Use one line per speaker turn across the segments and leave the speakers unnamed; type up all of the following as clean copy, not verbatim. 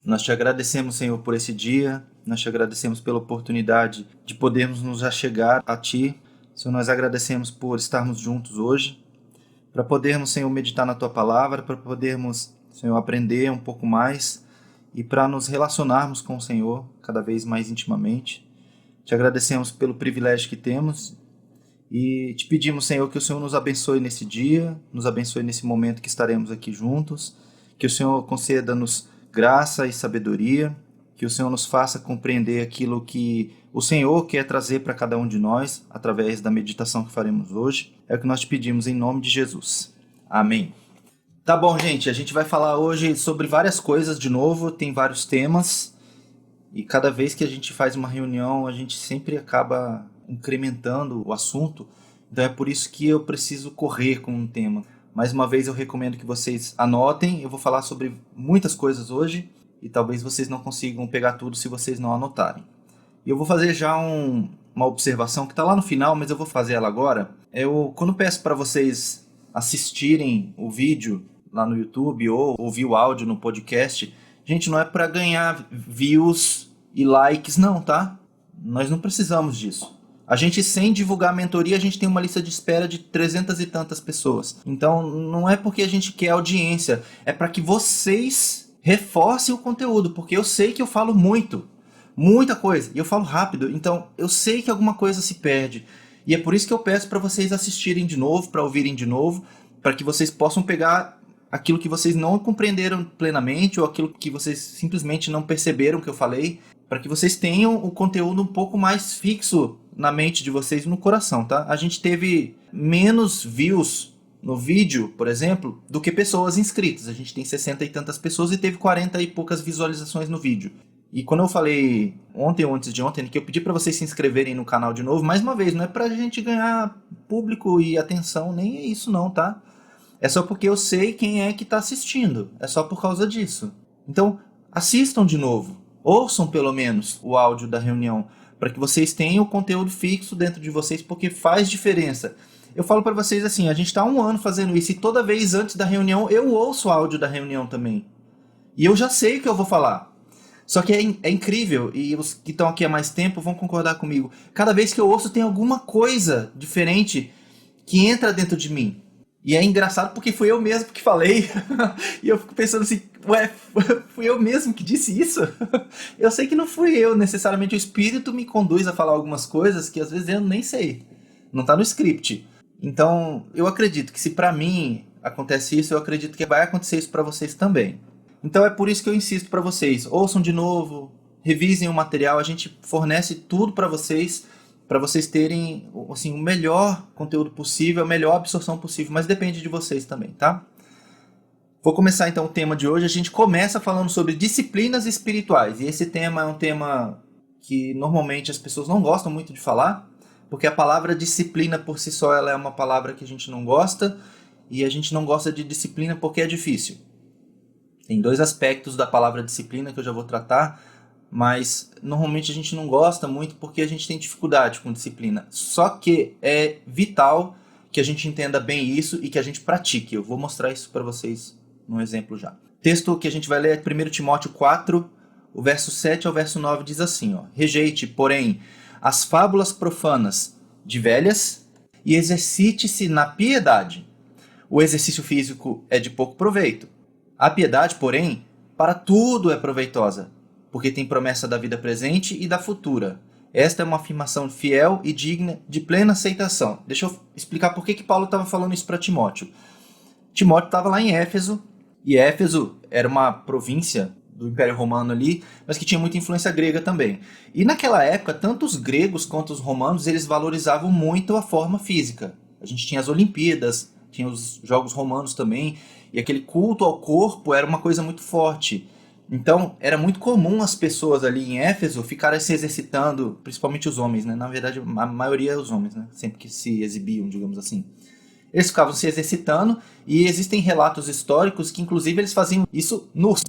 Nós te agradecemos, Senhor, por esse dia, nós te agradecemos pela oportunidade de podermos nos achegar a Ti. Senhor, nós agradecemos por estarmos juntos hoje, para podermos, Senhor, meditar na Tua Palavra, para podermos, Senhor, aprender um pouco mais e para nos relacionarmos com o Senhor cada vez mais intimamente. Te agradecemos pelo privilégio que temos e te pedimos, Senhor, que o Senhor nos abençoe nesse dia, nos abençoe nesse momento que estaremos aqui juntos, que o Senhor conceda-nos graça e sabedoria, que o Senhor nos faça compreender aquilo que o Senhor quer trazer para cada um de nós, através da meditação que faremos hoje. É o que nós te pedimos em nome de Jesus. Amém. Tá bom, gente, a gente vai falar hoje sobre várias coisas de novo, tem vários temas, e cada vez que a gente faz uma reunião, a gente sempre acaba incrementando o assunto, então é por isso que eu preciso correr com um tema. Mais uma vez eu recomendo que vocês anotem, eu vou falar sobre muitas coisas hoje e talvez vocês não consigam pegar tudo se vocês não anotarem. E eu vou fazer já uma observação que está lá no final, mas eu vou fazer ela agora. Quando peço para vocês assistirem o vídeo lá no YouTube ou ouvir o áudio no podcast, gente, não é para ganhar views e likes não, tá? Nós não precisamos disso. A gente, sem divulgar a mentoria, a gente tem uma lista de espera de 300 e tantas pessoas. Então, não é porque a gente quer audiência, é para que vocês reforcem o conteúdo, porque eu sei que eu falo muita coisa, e eu falo rápido, então eu sei que alguma coisa se perde. E é por isso que eu peço para vocês assistirem de novo, para ouvirem de novo, para que vocês possam pegar aquilo que vocês não compreenderam plenamente, ou aquilo que vocês simplesmente não perceberam que eu falei, para que vocês tenham o conteúdo um pouco mais fixo na mente de vocês e no coração, tá? A gente teve menos views no vídeo, por exemplo, do que pessoas inscritas. A gente tem 60 e tantas pessoas e teve 40 e poucas visualizações no vídeo. E quando eu falei ontem ou antes de ontem, que eu pedi para vocês se inscreverem no canal de novo, mais uma vez, não é pra gente ganhar público e atenção, nem é isso não, tá? É só porque eu sei quem é que tá assistindo. É só por causa disso. Então, assistam de novo. Ouçam pelo menos o áudio da reunião, para que vocês tenham o conteúdo fixo dentro de vocês, porque faz diferença. Eu falo para vocês assim, a gente está há 1 ano fazendo isso, e toda vez antes da reunião eu ouço o áudio da reunião também. E eu já sei o que eu vou falar. Só que é incrível, e os que estão aqui há mais tempo vão concordar comigo. Cada vez que eu ouço tem alguma coisa diferente que entra dentro de mim. E é engraçado porque fui eu mesmo que falei. E eu fico pensando assim, ué, fui eu mesmo que disse isso? Eu sei que não fui eu, necessariamente o Espírito me conduz a falar algumas coisas que às vezes eu nem sei. Não está no script. Então, eu acredito que se para mim acontece isso, eu acredito que vai acontecer isso para vocês também. Então é por isso que eu insisto para vocês, ouçam de novo, revisem o material, a gente fornece tudo para vocês terem assim, o melhor conteúdo possível, a melhor absorção possível, mas depende de vocês também, tá? Vou começar então o tema de hoje. A gente começa falando sobre disciplinas espirituais, e esse tema é um tema que normalmente as pessoas não gostam muito de falar, porque a palavra disciplina por si só ela é uma palavra que a gente não gosta, e a gente não gosta de disciplina porque é difícil. Tem 2 aspectos da palavra disciplina que eu já vou tratar, mas normalmente a gente não gosta muito porque a gente tem dificuldade com disciplina. Só que é vital que a gente entenda bem isso e que a gente pratique. Eu vou mostrar isso para vocês num exemplo já. O texto que a gente vai ler é 1 Timóteo 4, o verso 7 ao verso 9 diz assim, ó: Rejeite, porém, as fábulas profanas de velhas e exercite-se na piedade. O exercício físico é de pouco proveito. A piedade, porém, para tudo é proveitosa, porque tem promessa da vida presente e da futura. Esta é uma afirmação fiel e digna de plena aceitação. Deixa eu explicar por que Paulo estava falando isso para Timóteo. Timóteo estava lá em Éfeso, e Éfeso era uma província do Império Romano ali, mas que tinha muita influência grega também. E naquela época, tanto os gregos quanto os romanos, eles valorizavam muito a forma física. A gente tinha as Olimpíadas, tinha os Jogos Romanos também, e aquele culto ao corpo era uma coisa muito forte. Então, era muito comum as pessoas ali em Éfeso ficarem se exercitando, principalmente os homens, né? Na verdade, a maioria é os homens, né? Sempre que se exibiam, digamos assim. Eles ficavam se exercitando, e existem relatos históricos que, inclusive, eles faziam isso nus,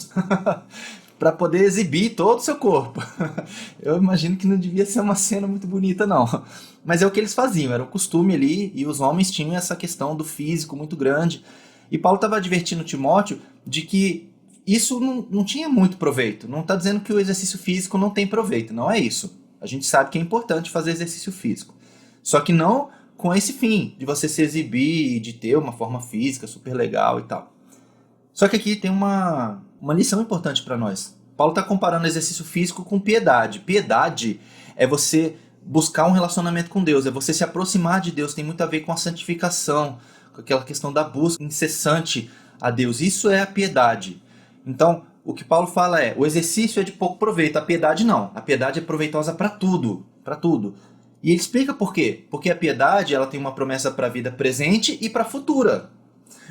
para poder exibir todo o seu corpo. Eu imagino que não devia ser uma cena muito bonita, não. Mas é o que eles faziam, era o costume ali, e os homens tinham essa questão do físico muito grande. E Paulo estava advertindo Timóteo de que isso não tinha muito proveito. Não está dizendo que o exercício físico não tem proveito, não é isso. A gente sabe que é importante fazer exercício físico. Só que não com esse fim, de você se exibir, de ter uma forma física super legal e tal. Só que aqui tem uma lição importante para nós. Paulo está comparando exercício físico com piedade. Piedade é você buscar um relacionamento com Deus, é você se aproximar de Deus, tem muito a ver com a santificação, com aquela questão da busca incessante a Deus. Isso é a piedade. Então, o que Paulo fala é, o exercício é de pouco proveito, a piedade não. A piedade é proveitosa para tudo, para tudo. E ele explica por quê. Porque a piedade ela tem uma promessa para a vida presente e para a futura.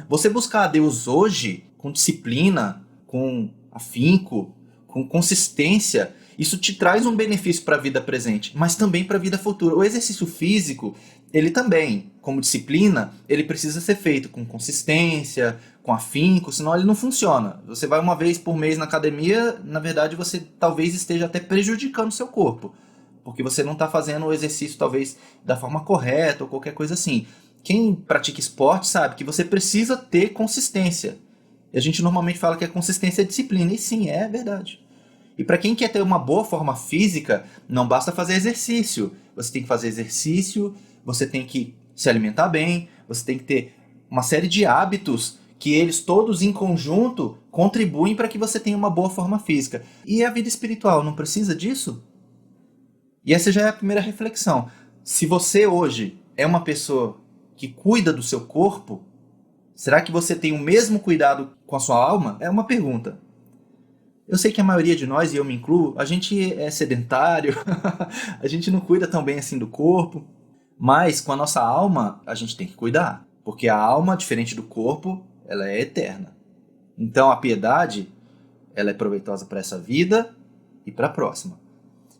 Você buscar a Deus hoje, com disciplina, com afinco, com consistência, isso te traz um benefício para a vida presente, mas também para a vida futura. O exercício físico, ele também, como disciplina, ele precisa ser feito com consistência, com afinco, senão ele não funciona. Você vai uma vez por mês na academia, na verdade você talvez esteja até prejudicando o seu corpo, porque você não está fazendo o exercício talvez da forma correta ou qualquer coisa assim. Quem pratica esporte sabe que você precisa ter consistência. E a gente normalmente fala que a consistência é disciplina, e sim, é verdade. E para quem quer ter uma boa forma física, não basta fazer exercício. Você tem que fazer exercício, você tem que se alimentar bem, você tem que ter uma série de hábitos que eles todos em conjunto contribuem para que você tenha uma boa forma física. E a vida espiritual não precisa disso? E essa já é a primeira reflexão. Se você hoje é uma pessoa que cuida do seu corpo, será que você tem o mesmo cuidado com a sua alma? É uma pergunta. Eu sei que a maioria de nós, e eu me incluo, a gente é sedentário, a gente não cuida tão bem assim do corpo, mas com a nossa alma a gente tem que cuidar, porque a alma, diferente do corpo, ela é eterna. Então a piedade, ela é proveitosa para essa vida e para a próxima.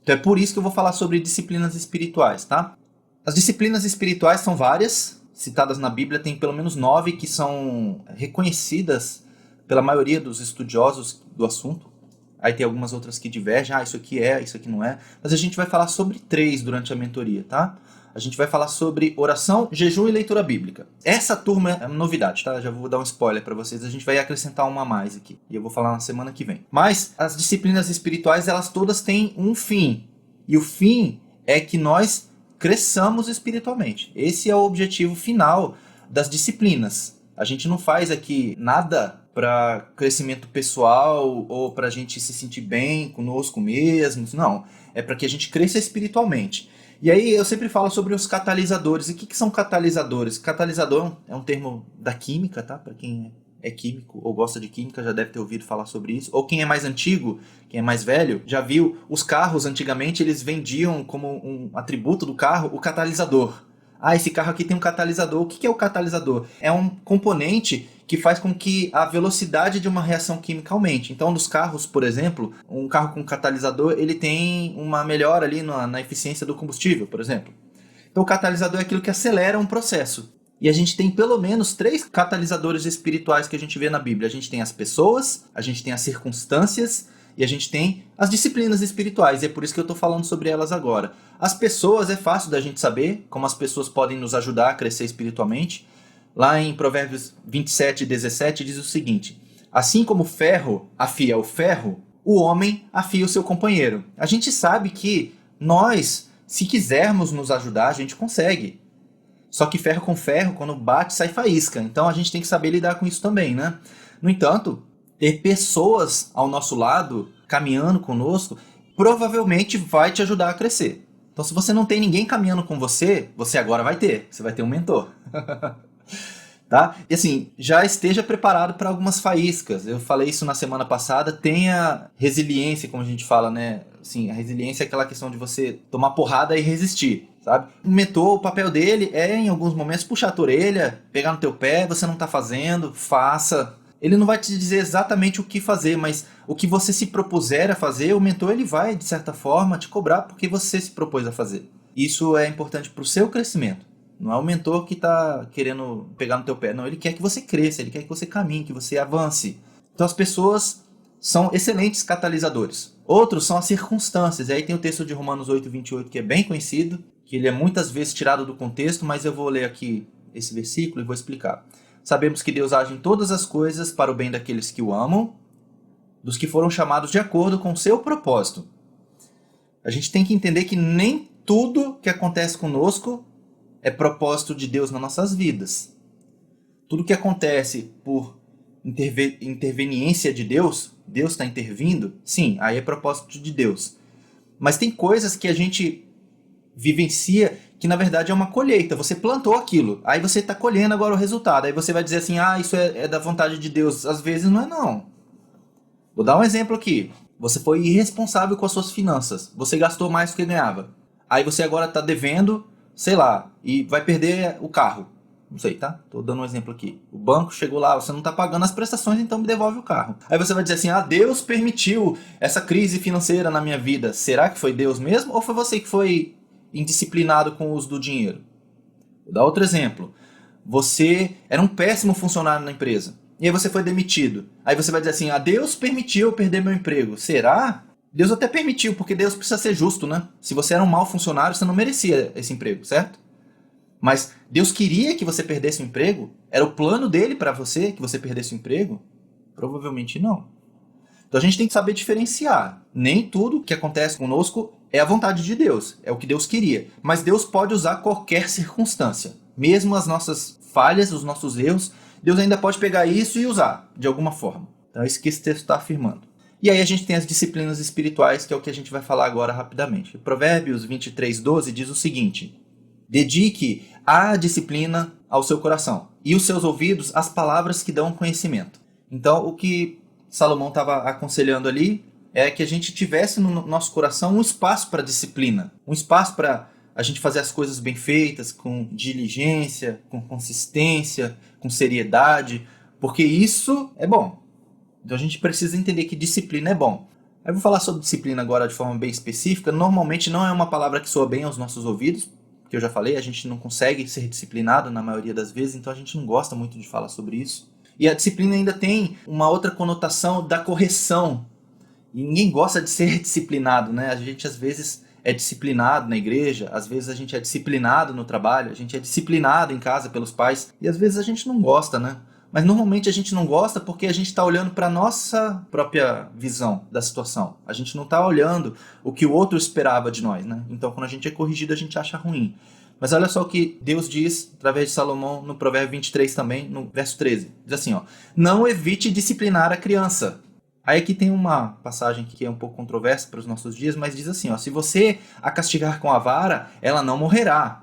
Então é por isso que eu vou falar sobre disciplinas espirituais, tá? As disciplinas espirituais são várias, citadas na Bíblia, tem pelo menos 9 que são reconhecidas pela maioria dos estudiosos do assunto. Aí tem algumas outras que divergem, isso aqui é, isso aqui não é. Mas a gente vai falar sobre 3 durante a mentoria, tá? A gente vai falar sobre oração, jejum e leitura bíblica. Essa turma é uma novidade, tá? Já vou dar um spoiler para vocês, a gente vai acrescentar uma a mais aqui. E eu vou falar na semana que vem. Mas as disciplinas espirituais, elas todas têm um fim. E o fim é que nós cresçamos espiritualmente. Esse é o objetivo final das disciplinas. A gente não faz aqui nada para crescimento pessoal ou para a gente se sentir bem conosco mesmos. Não, é para que a gente cresça espiritualmente. E aí eu sempre falo sobre os catalisadores. E o que são catalisadores? Catalisador é um termo da química, tá? Para quem é químico ou gosta de química já deve ter ouvido falar sobre isso. Ou quem é mais antigo, quem é mais velho, já viu os carros antigamente, eles vendiam como um atributo do carro o catalisador. Ah, esse carro aqui tem um catalisador. O que é o catalisador? É um componente que faz com que a velocidade de uma reação química aumente. Então, nos carros, por exemplo, um carro com catalisador, ele tem uma melhora ali na eficiência do combustível, por exemplo. Então, o catalisador é aquilo que acelera um processo. E a gente tem pelo menos 3 catalisadores espirituais que a gente vê na Bíblia. A gente tem as pessoas, a gente tem as circunstâncias e a gente tem as disciplinas espirituais. E é por isso que eu estou falando sobre elas agora. As pessoas é fácil da gente saber como as pessoas podem nos ajudar a crescer espiritualmente. Lá em Provérbios 27:17 diz o seguinte: assim como o ferro afia o ferro, o homem afia o seu companheiro. A gente sabe que nós, se quisermos nos ajudar, a gente consegue. Só que ferro com ferro, quando bate, sai faísca. Então a gente tem que saber lidar com isso também, né? No entanto, ter pessoas ao nosso lado, caminhando conosco, provavelmente vai te ajudar a crescer. Então se você não tem ninguém caminhando com você, você agora vai ter. Você vai ter um mentor. Tá? E assim, já esteja preparado para algumas faíscas. Eu falei isso na semana passada. Tenha resiliência, como a gente fala, né? Assim, a resiliência é aquela questão de você tomar porrada e resistir, sabe? O mentor, o papel dele é, em alguns momentos, puxar a tua orelha, pegar no teu pé, você não tá fazendo, faça. Ele não vai te dizer exatamente o que fazer, mas o que você se propuser a fazer, o mentor ele vai, de certa forma, te cobrar porque você se propôs a fazer. Isso é importante para o seu crescimento. Não é o mentor que está querendo pegar no teu pé. Não, ele quer que você cresça, ele quer que você caminhe, que você avance. Então as pessoas são excelentes catalisadores. Outros são as circunstâncias. E aí tem o texto de Romanos 8:28 que é bem conhecido, que ele é muitas vezes tirado do contexto, mas eu vou ler aqui esse versículo e vou explicar. Sabemos que Deus age em todas as coisas para o bem daqueles que o amam, dos que foram chamados de acordo com o seu propósito. A gente tem que entender que nem tudo que acontece conosco é propósito de Deus nas nossas vidas. Tudo que acontece por interveniência de Deus, Deus está intervindo, sim, aí é propósito de Deus. Mas tem coisas que a gente vivencia que na verdade é uma colheita. Você plantou aquilo, aí você está colhendo agora o resultado. Aí você vai dizer assim, isso é da vontade de Deus. Às vezes não é não. Vou dar um exemplo aqui. Você foi irresponsável com as suas finanças. Você gastou mais do que ganhava. Aí você agora está devendo, sei lá, e vai perder o carro. Não sei, tá? Tô dando um exemplo aqui. O banco chegou lá, você não tá pagando as prestações, então me devolve o carro. Aí você vai dizer assim, Deus permitiu essa crise financeira na minha vida. Será que foi Deus mesmo? Ou foi você que foi indisciplinado com o uso do dinheiro? Vou dar outro exemplo. Você era um péssimo funcionário na empresa. E aí você foi demitido. Aí você vai dizer assim, Deus permitiu eu perder meu emprego. Será? Deus até permitiu, porque Deus precisa ser justo, né? Se você era um mau funcionário, você não merecia esse emprego, certo? Mas Deus queria que você perdesse o emprego? Era o plano dele para você que você perdesse o emprego? Provavelmente não. Então a gente tem que saber diferenciar. Nem tudo que acontece conosco é a vontade de Deus, é o que Deus queria. Mas Deus pode usar qualquer circunstância. Mesmo as nossas falhas, os nossos erros, Deus ainda pode pegar isso e usar de alguma forma. Então é isso que esse texto está afirmando. E aí a gente tem as disciplinas espirituais, que é o que a gente vai falar agora rapidamente. Provérbios 23:12 diz o seguinte: dedique a disciplina ao seu coração e os seus ouvidos às palavras que dão conhecimento. Então, o que Salomão estava aconselhando ali é que a gente tivesse no nosso coração um espaço para disciplina, um espaço para a gente fazer as coisas bem feitas, com diligência, com consistência, com seriedade, porque isso é bom. Então a gente precisa entender que disciplina é bom. Eu vou falar sobre disciplina agora de forma bem específica. Normalmente não é uma palavra que soa bem aos nossos ouvidos, que eu já falei, a gente não consegue ser disciplinado na maioria das vezes, então a gente não gosta muito de falar sobre isso. E a disciplina ainda tem uma outra conotação da correção. E ninguém gosta de ser disciplinado, né? A gente às vezes é disciplinado na igreja, às vezes a gente é disciplinado no trabalho, a gente é disciplinado em casa pelos pais, e às vezes a gente não gosta, né? Mas normalmente a gente não gosta porque a gente está olhando para a nossa própria visão da situação. A gente não está olhando o que o outro esperava de nós, né? Então quando a gente é corrigido a gente acha ruim. Mas olha só o que Deus diz através de Salomão no Provérbio 23 também, no verso 13. Diz assim, não evite disciplinar a criança. Aí aqui tem uma passagem que é um pouco controversa para os nossos dias, mas diz assim, se você a castigar com a vara, ela não morrerá.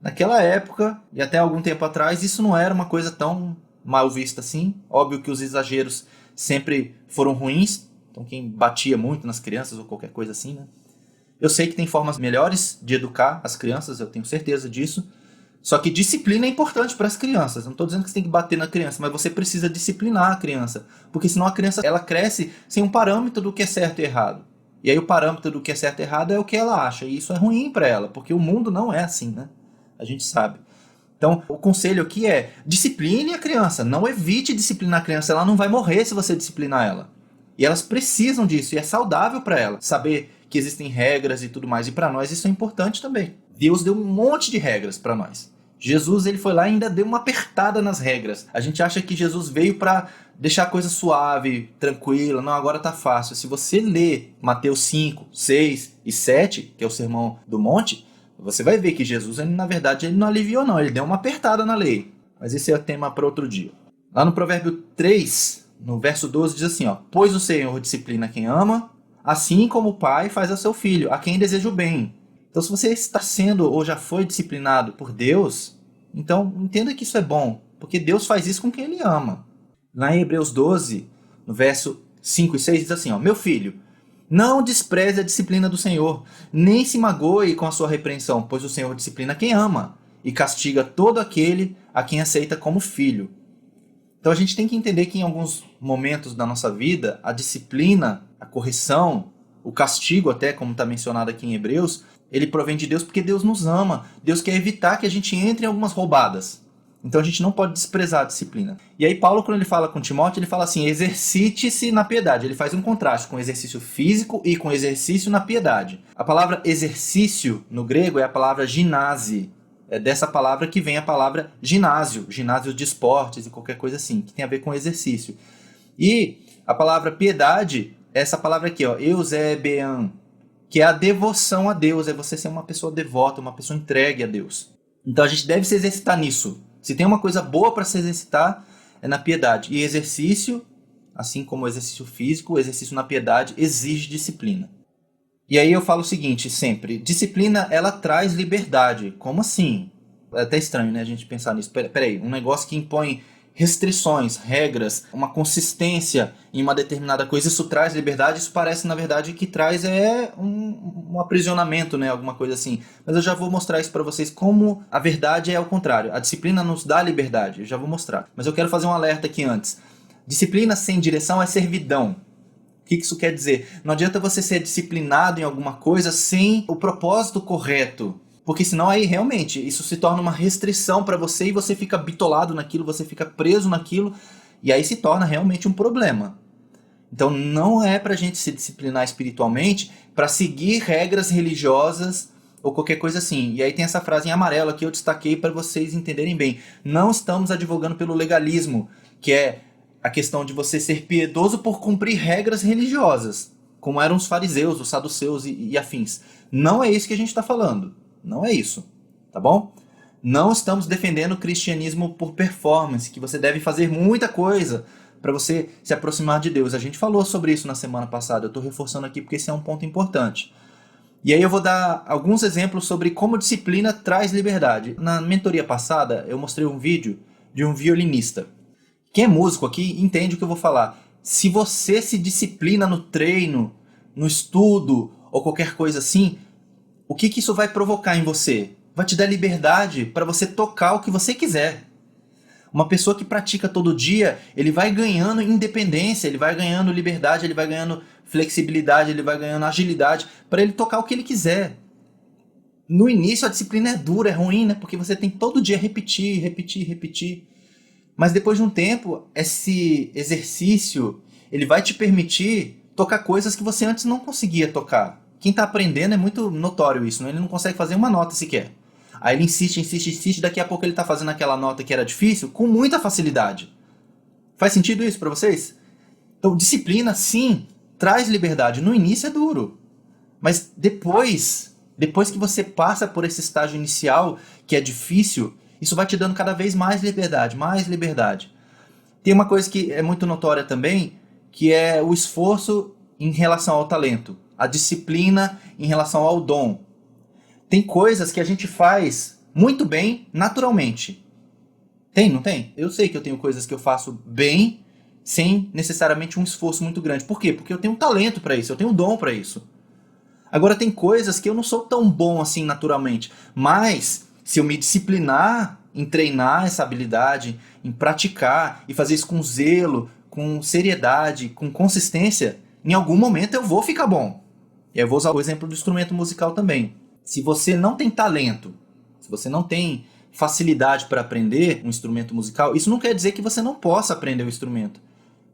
Naquela época, e até algum tempo atrás, isso não era uma coisa tão mal vista assim. Óbvio que os exageros sempre foram ruins, então quem batia muito nas crianças ou qualquer coisa assim, né? Eu sei que tem formas melhores de educar as crianças, eu tenho certeza disso. Só que disciplina é importante para as crianças. Eu não estou dizendo que você tem que bater na criança, mas você precisa disciplinar a criança. Porque senão a criança ela cresce sem um parâmetro do que é certo e errado. E aí o parâmetro do que é certo e errado é o que ela acha. E isso é ruim para ela, porque o mundo não é assim, né? A gente sabe. Então, o conselho aqui é discipline a criança. Não evite disciplinar a criança. Ela não vai morrer se você disciplinar ela. E elas precisam disso. E é saudável para ela saber que existem regras e tudo mais. E para nós isso é importante também. Deus deu um monte de regras para nós. Jesus ele foi lá e ainda deu uma apertada nas regras. A gente acha que Jesus veio para deixar a coisa suave, tranquila. Não, agora tá fácil. Se você ler Mateus 5, 6 e 7, que é o Sermão do Monte, você vai ver que Jesus, na verdade, ele não aliviou não. Ele deu uma apertada na lei. Mas esse é o tema para outro dia. Lá no Provérbio 3, no verso 12, diz assim, pois o Senhor disciplina quem ama, assim como o pai faz ao seu filho, a quem deseja o bem. Então, se você está sendo ou já foi disciplinado por Deus, então entenda que isso é bom, porque Deus faz isso com quem Ele ama. Lá em Hebreus 12, no verso 5 e 6, diz assim, meu filho, não despreze a disciplina do Senhor, nem se magoe com a sua repreensão, pois o Senhor disciplina quem ama e castiga todo aquele a quem aceita como filho. Então a gente tem que entender que em alguns momentos da nossa vida, a disciplina, a correção, o castigo até, como está mencionado aqui em Hebreus, ele provém de Deus porque Deus nos ama. Deus quer evitar que a gente entre em algumas roubadas. Então a gente não pode desprezar a disciplina. E aí Paulo, quando ele fala com Timóteo, ele fala assim, exercite-se na piedade. Ele faz um contraste com exercício físico e com exercício na piedade. A palavra exercício no grego é a palavra ginase. É dessa palavra que vem a palavra ginásio. Ginásio de esportes e qualquer coisa assim, que tem a ver com exercício. E a palavra piedade, essa palavra aqui, ó, eusebean, que é a devoção a Deus, é você ser uma pessoa devota, uma pessoa entregue a Deus. Então a gente deve se exercitar nisso. Se tem uma coisa boa para se exercitar, é na piedade. E exercício, assim como o exercício físico, o exercício na piedade exige disciplina. E aí eu falo o seguinte sempre, disciplina ela traz liberdade. Como assim? É até estranho, né, a gente pensar nisso. Peraí, um negócio que impõe restrições, regras, uma consistência em uma determinada coisa, isso traz liberdade, isso parece na verdade que traz um aprisionamento, né, alguma coisa assim. Mas eu já vou mostrar isso para vocês como a verdade é ao contrário. A disciplina nos dá liberdade, eu já vou mostrar. Mas eu quero fazer um alerta aqui antes. Disciplina sem direção é servidão. O que isso quer dizer? Não adianta você ser disciplinado em alguma coisa sem o propósito correto. Porque senão aí realmente isso se torna uma restrição para você e você fica bitolado naquilo, você fica preso naquilo e aí se torna realmente um problema. Então não é para a gente se disciplinar espiritualmente para seguir regras religiosas ou qualquer coisa assim. E aí tem essa frase em amarelo aqui, eu destaquei para vocês entenderem bem. Não estamos advogando pelo legalismo, que é a questão de você ser piedoso por cumprir regras religiosas, como eram os fariseus, os saduceus e afins. Não é isso que a gente está falando. Não é isso, tá bom? Não estamos defendendo o cristianismo por performance, que você deve fazer muita coisa para você se aproximar de Deus. A gente falou sobre isso na semana passada, eu estou reforçando aqui porque esse é um ponto importante. E aí eu vou dar alguns exemplos sobre como disciplina traz liberdade. Na mentoria passada, eu mostrei um vídeo de um violinista. Quem é músico aqui entende o que eu vou falar. Se você se disciplina no treino, no estudo ou qualquer coisa assim, o que isso vai provocar em você? Vai te dar liberdade para você tocar o que você quiser. Uma pessoa que pratica todo dia, ele vai ganhando independência, ele vai ganhando liberdade, ele vai ganhando flexibilidade, ele vai ganhando agilidade para ele tocar o que ele quiser. No início a disciplina é dura, é ruim, né? Porque você tem todo dia repetir, repetir, repetir. Mas depois de um tempo, esse exercício, ele vai te permitir tocar coisas que você antes não conseguia tocar. Quem está aprendendo é muito notório isso, né? Ele não consegue fazer uma nota sequer. Aí ele insiste, insiste, insiste, daqui a pouco ele está fazendo aquela nota que era difícil com muita facilidade. Faz sentido isso para vocês? Então, disciplina, sim, traz liberdade. No início é duro. Mas depois que você passa por esse estágio inicial, que é difícil, isso vai te dando cada vez mais liberdade, mais liberdade. Tem uma coisa que é muito notória também, que é o esforço em relação ao talento. A disciplina em relação ao dom. Tem coisas que a gente faz muito bem naturalmente. Tem, não tem? Eu sei que eu tenho coisas que eu faço bem sem necessariamente um esforço muito grande. Por quê? Porque eu tenho um talento para isso, eu tenho um dom para isso. Agora tem coisas que eu não sou tão bom assim naturalmente. Mas se eu me disciplinar em treinar essa habilidade, em praticar e fazer isso com zelo, com seriedade, com consistência, em algum momento eu vou ficar bom. E eu vou usar o exemplo do instrumento musical também. Se você não tem talento, se você não tem facilidade para aprender um instrumento musical, isso não quer dizer que você não possa aprender o instrumento.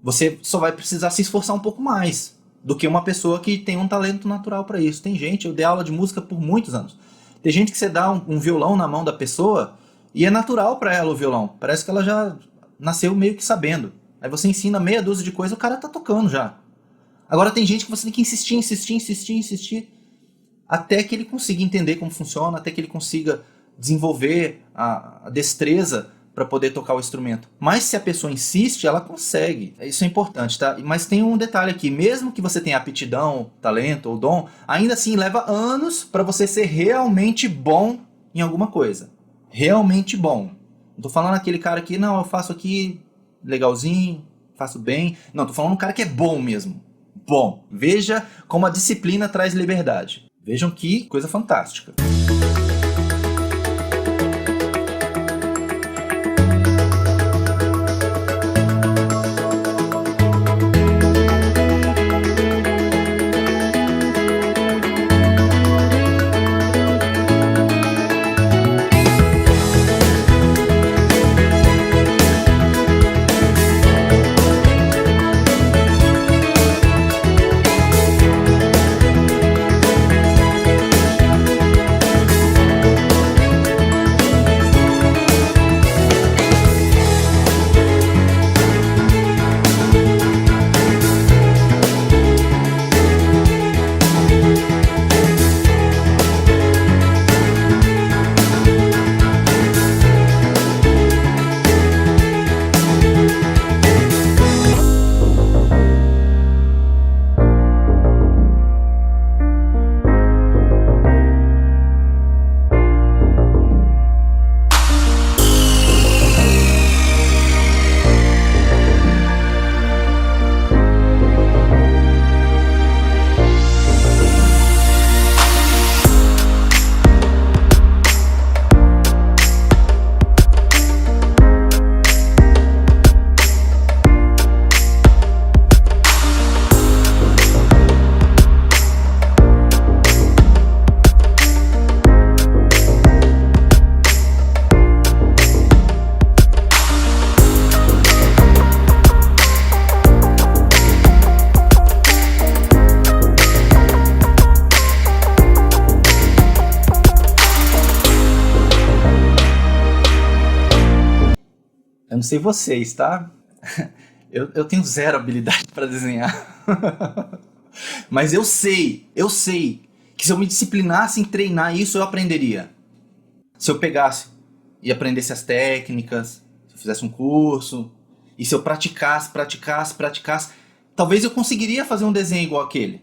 Você só vai precisar se esforçar um pouco mais do que uma pessoa que tem um talento natural para isso. Tem gente, eu dei aula de música por muitos anos. Tem gente que você dá um violão na mão da pessoa e é natural para ela o violão. Parece que ela já nasceu meio que sabendo. Aí você ensina meia dúzia de coisa e o cara tá tocando já. Agora tem gente que você tem que insistir, insistir, insistir, insistir, até que ele consiga entender como funciona, até que ele consiga desenvolver a destreza para poder tocar o instrumento. Mas se a pessoa insiste, ela consegue. Isso é importante, tá? Mas tem um detalhe aqui, mesmo que você tenha aptidão, talento ou dom, ainda assim leva anos para você ser realmente bom em alguma coisa. Realmente bom. Não tô falando aquele cara que, não, eu faço aqui legalzinho, faço bem. Não, tô falando um cara que é bom mesmo. Bom, veja como a disciplina traz liberdade. Vejam que coisa fantástica. sei vocês, tá? Eu tenho zero habilidade para desenhar. Mas eu sei que se eu me disciplinasse em treinar isso, eu aprenderia. Se eu pegasse e aprendesse as técnicas, se eu fizesse um curso, e se eu praticasse, talvez eu conseguiria fazer um desenho igual aquele.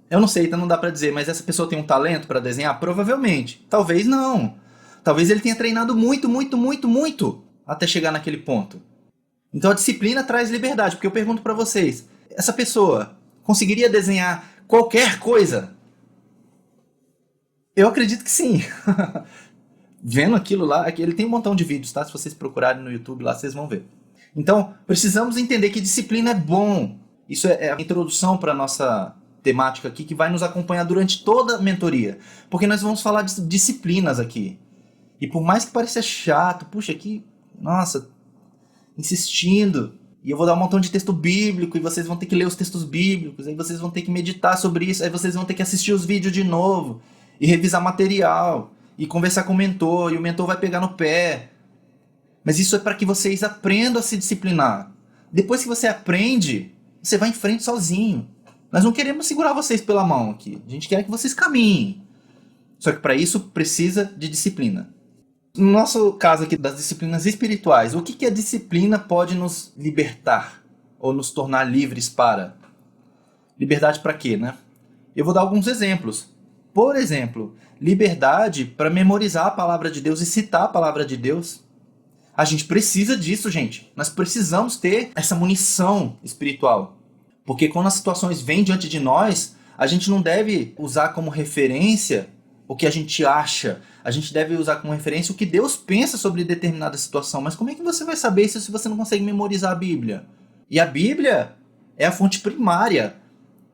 Eu não sei, então não dá pra dizer, mas essa pessoa tem um talento para desenhar? Provavelmente. Talvez não. Talvez ele tenha treinado muito até chegar naquele ponto. Então a disciplina traz liberdade, porque eu pergunto pra vocês, essa pessoa conseguiria desenhar qualquer coisa? Eu acredito que sim. Vendo aquilo lá, ele tem um montão de vídeos, tá? Se vocês procurarem no YouTube lá, vocês vão ver. Então, precisamos entender que disciplina é bom. Isso é a introdução para a nossa temática aqui, que vai nos acompanhar durante toda a mentoria. Porque nós vamos falar de disciplinas aqui. E por mais que pareça chato, puxa, aqui, nossa, insistindo. E eu vou dar um montão de texto bíblico, e vocês vão ter que ler os textos bíblicos, aí vocês vão ter que meditar sobre isso, aí vocês vão ter que assistir os vídeos de novo, e revisar material, e conversar com o mentor, e o mentor vai pegar no pé. Mas isso é para que vocês aprendam a se disciplinar. Depois que você aprende, você vai em frente sozinho. Nós não queremos segurar vocês pela mão aqui. A gente quer que vocês caminhem. Só que para isso precisa de disciplina. No nosso caso aqui das disciplinas espirituais, o que a disciplina pode nos libertar? Ou nos tornar livres para? Liberdade para quê, né? Eu vou dar alguns exemplos. Por exemplo, liberdade para memorizar a palavra de Deus e citar a palavra de Deus. A gente precisa disso, gente. Nós precisamos ter essa munição espiritual. Porque quando as situações vêm diante de nós, a gente não deve usar como referência o que a gente acha. A gente deve usar como referência o que Deus pensa sobre determinada situação. Mas como é que você vai saber isso se você não consegue memorizar a Bíblia? E a Bíblia é a fonte primária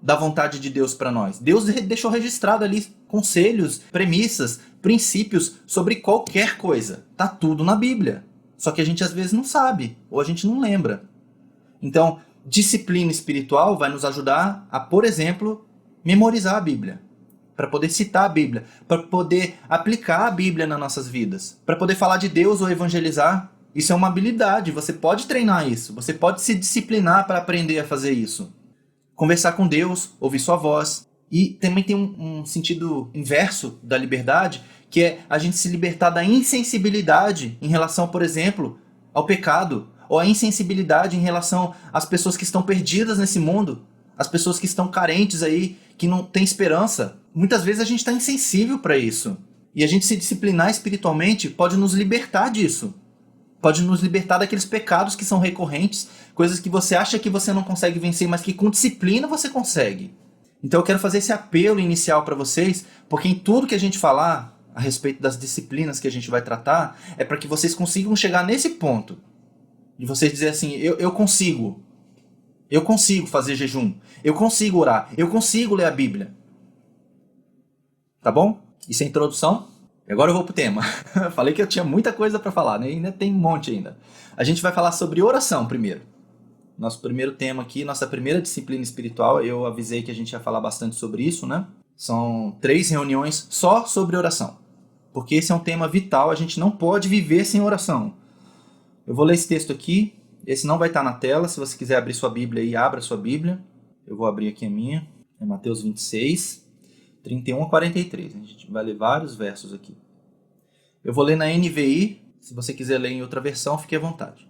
da vontade de Deus para nós. Deus deixou registrado ali conselhos, premissas, princípios sobre qualquer coisa. Tá tudo na Bíblia. Só que a gente às vezes não sabe, ou a gente não lembra. Então, disciplina espiritual vai nos ajudar a, por exemplo, memorizar a Bíblia. Para poder citar a Bíblia. Para poder aplicar a Bíblia nas nossas vidas. Para poder falar de Deus ou evangelizar. Isso é uma habilidade, você pode treinar isso. Você pode se disciplinar para aprender a fazer isso. Conversar com Deus, ouvir sua voz. E também tem um sentido inverso da liberdade, que é a gente se libertar da insensibilidade em relação, por exemplo, ao pecado, ou a insensibilidade em relação às pessoas que estão perdidas nesse mundo, as pessoas que estão carentes aí, que não têm esperança. Muitas vezes a gente está insensível para isso. E a gente se disciplinar espiritualmente pode nos libertar disso. Pode nos libertar daqueles pecados que são recorrentes, coisas que você acha que você não consegue vencer, mas que com disciplina você consegue. Então eu quero fazer esse apelo inicial para vocês, porque em tudo que a gente falar a respeito das disciplinas que a gente vai tratar, é para que vocês consigam chegar nesse ponto. De vocês dizer assim, eu consigo fazer jejum, eu consigo orar, eu consigo ler a Bíblia. Tá bom? Isso é a introdução. E agora eu vou pro tema. Falei que eu tinha muita coisa para falar, né? Ainda tem um monte ainda. A gente vai falar sobre oração primeiro. Nosso primeiro tema aqui, nossa primeira disciplina espiritual, eu avisei que a gente ia falar bastante sobre isso, né? São 3 reuniões só sobre oração. Porque esse é um tema vital, a gente não pode viver sem oração. Eu vou ler esse texto aqui, esse não vai estar na tela, se você quiser abrir sua Bíblia aí, abra sua Bíblia. Eu vou abrir aqui a minha, é Mateus 26, 31 a 43. A gente vai ler vários versos aqui. Eu vou ler na NVI, se você quiser ler em outra versão, fique à vontade.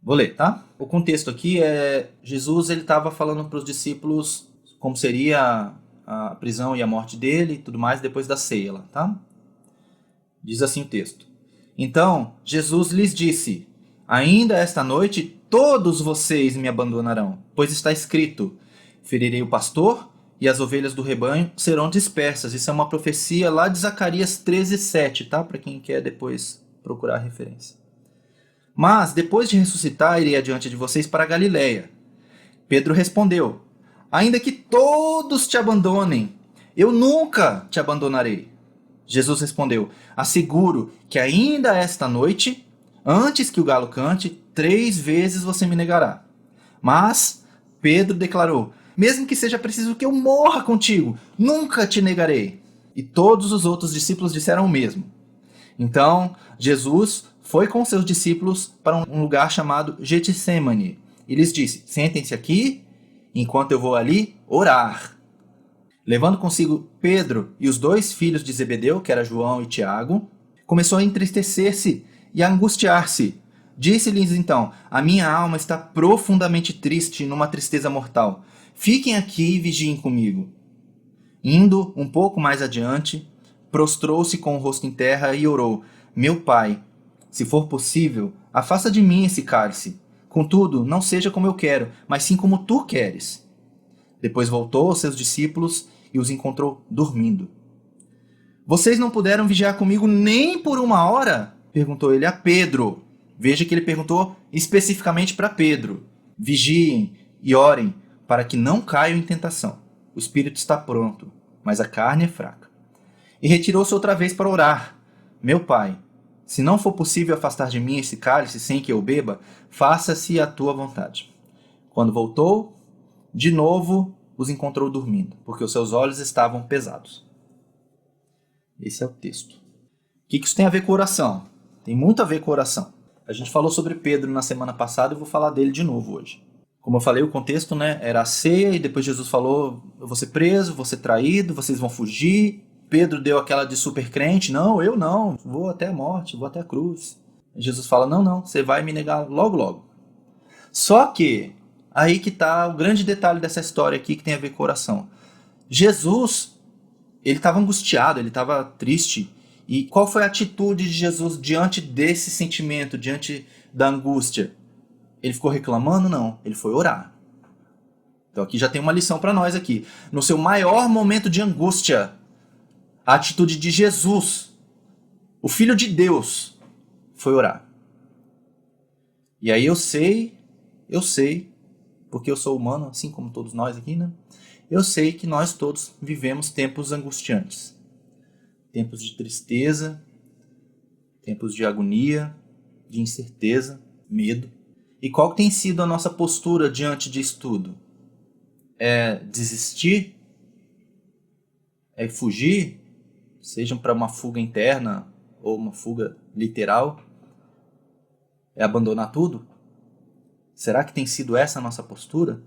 Vou ler, tá? O contexto aqui é, Jesus ele estava falando para os discípulos como seria a prisão e a morte dele e tudo mais depois da ceia, lá, tá? Diz assim o texto. Então, Jesus lhes disse, ainda esta noite todos vocês me abandonarão, pois está escrito, ferirei o pastor e as ovelhas do rebanho serão dispersas. Isso é uma profecia lá de Zacarias 13:7, tá? Para quem quer depois procurar a referência. Mas, depois de ressuscitar, irei adiante de vocês para a Galileia. Pedro respondeu, ainda que todos te abandonem, eu nunca te abandonarei. Jesus respondeu, asseguro que ainda esta noite, antes que o galo cante, 3 vezes você me negará. Mas Pedro declarou, mesmo que seja preciso que eu morra contigo, nunca te negarei. E todos os outros discípulos disseram o mesmo. Então, Jesus foi com seus discípulos para um lugar chamado Getsemane e lhes disse: sentem-se aqui enquanto eu vou ali orar. Levando consigo Pedro e os 2 filhos de Zebedeu, que era João e Tiago, começou a entristecer-se e a angustiar-se. Disse-lhes então: a minha alma está profundamente triste, numa tristeza mortal. Fiquem aqui e vigiem comigo. Indo um pouco mais adiante, prostrou-se com o rosto em terra e orou: meu pai, se for possível, afasta de mim esse cálice. Contudo, não seja como eu quero, mas sim como tu queres. Depois voltou aos seus discípulos e os encontrou dormindo. Vocês não puderam vigiar comigo nem por 1 hora? Perguntou ele a Pedro. Veja que ele perguntou especificamente para Pedro. Vigiem e orem para que não caiam em tentação. O espírito está pronto, mas a carne é fraca. E retirou-se outra vez para orar. Meu pai, se não for possível afastar de mim esse cálice sem que eu beba, faça-se a tua vontade. Quando voltou, de novo os encontrou dormindo, porque os seus olhos estavam pesados. Esse é o texto. O que isso tem a ver com oração? Tem muito a ver com oração. A gente falou sobre Pedro na semana passada e eu vou falar dele de novo hoje. Como eu falei, o contexto, era a ceia e depois Jesus falou: eu vou ser preso, vou ser traído, vocês vão fugir. Pedro deu aquela de super crente: não, eu não, vou até a morte, vou até a cruz. E Jesus fala: não, você vai me negar logo, logo. Só que, aí que está o grande detalhe dessa história aqui que tem a ver com oração. Jesus, ele estava angustiado, ele estava triste. E qual foi a atitude de Jesus diante desse sentimento, diante da angústia? Ele ficou reclamando? Não, ele foi orar. Então aqui já tem uma lição para nós aqui. No seu maior momento de angústia, a atitude de Jesus, o Filho de Deus, foi orar. E aí eu sei, porque eu sou humano, assim como todos nós aqui, eu sei que nós todos vivemos tempos angustiantes. Tempos de tristeza, tempos de agonia, de incerteza, medo. E qual tem sido a nossa postura diante disso tudo? É desistir? É fugir? Sejam para uma fuga interna ou uma fuga literal? É abandonar tudo? Será que tem sido essa a nossa postura?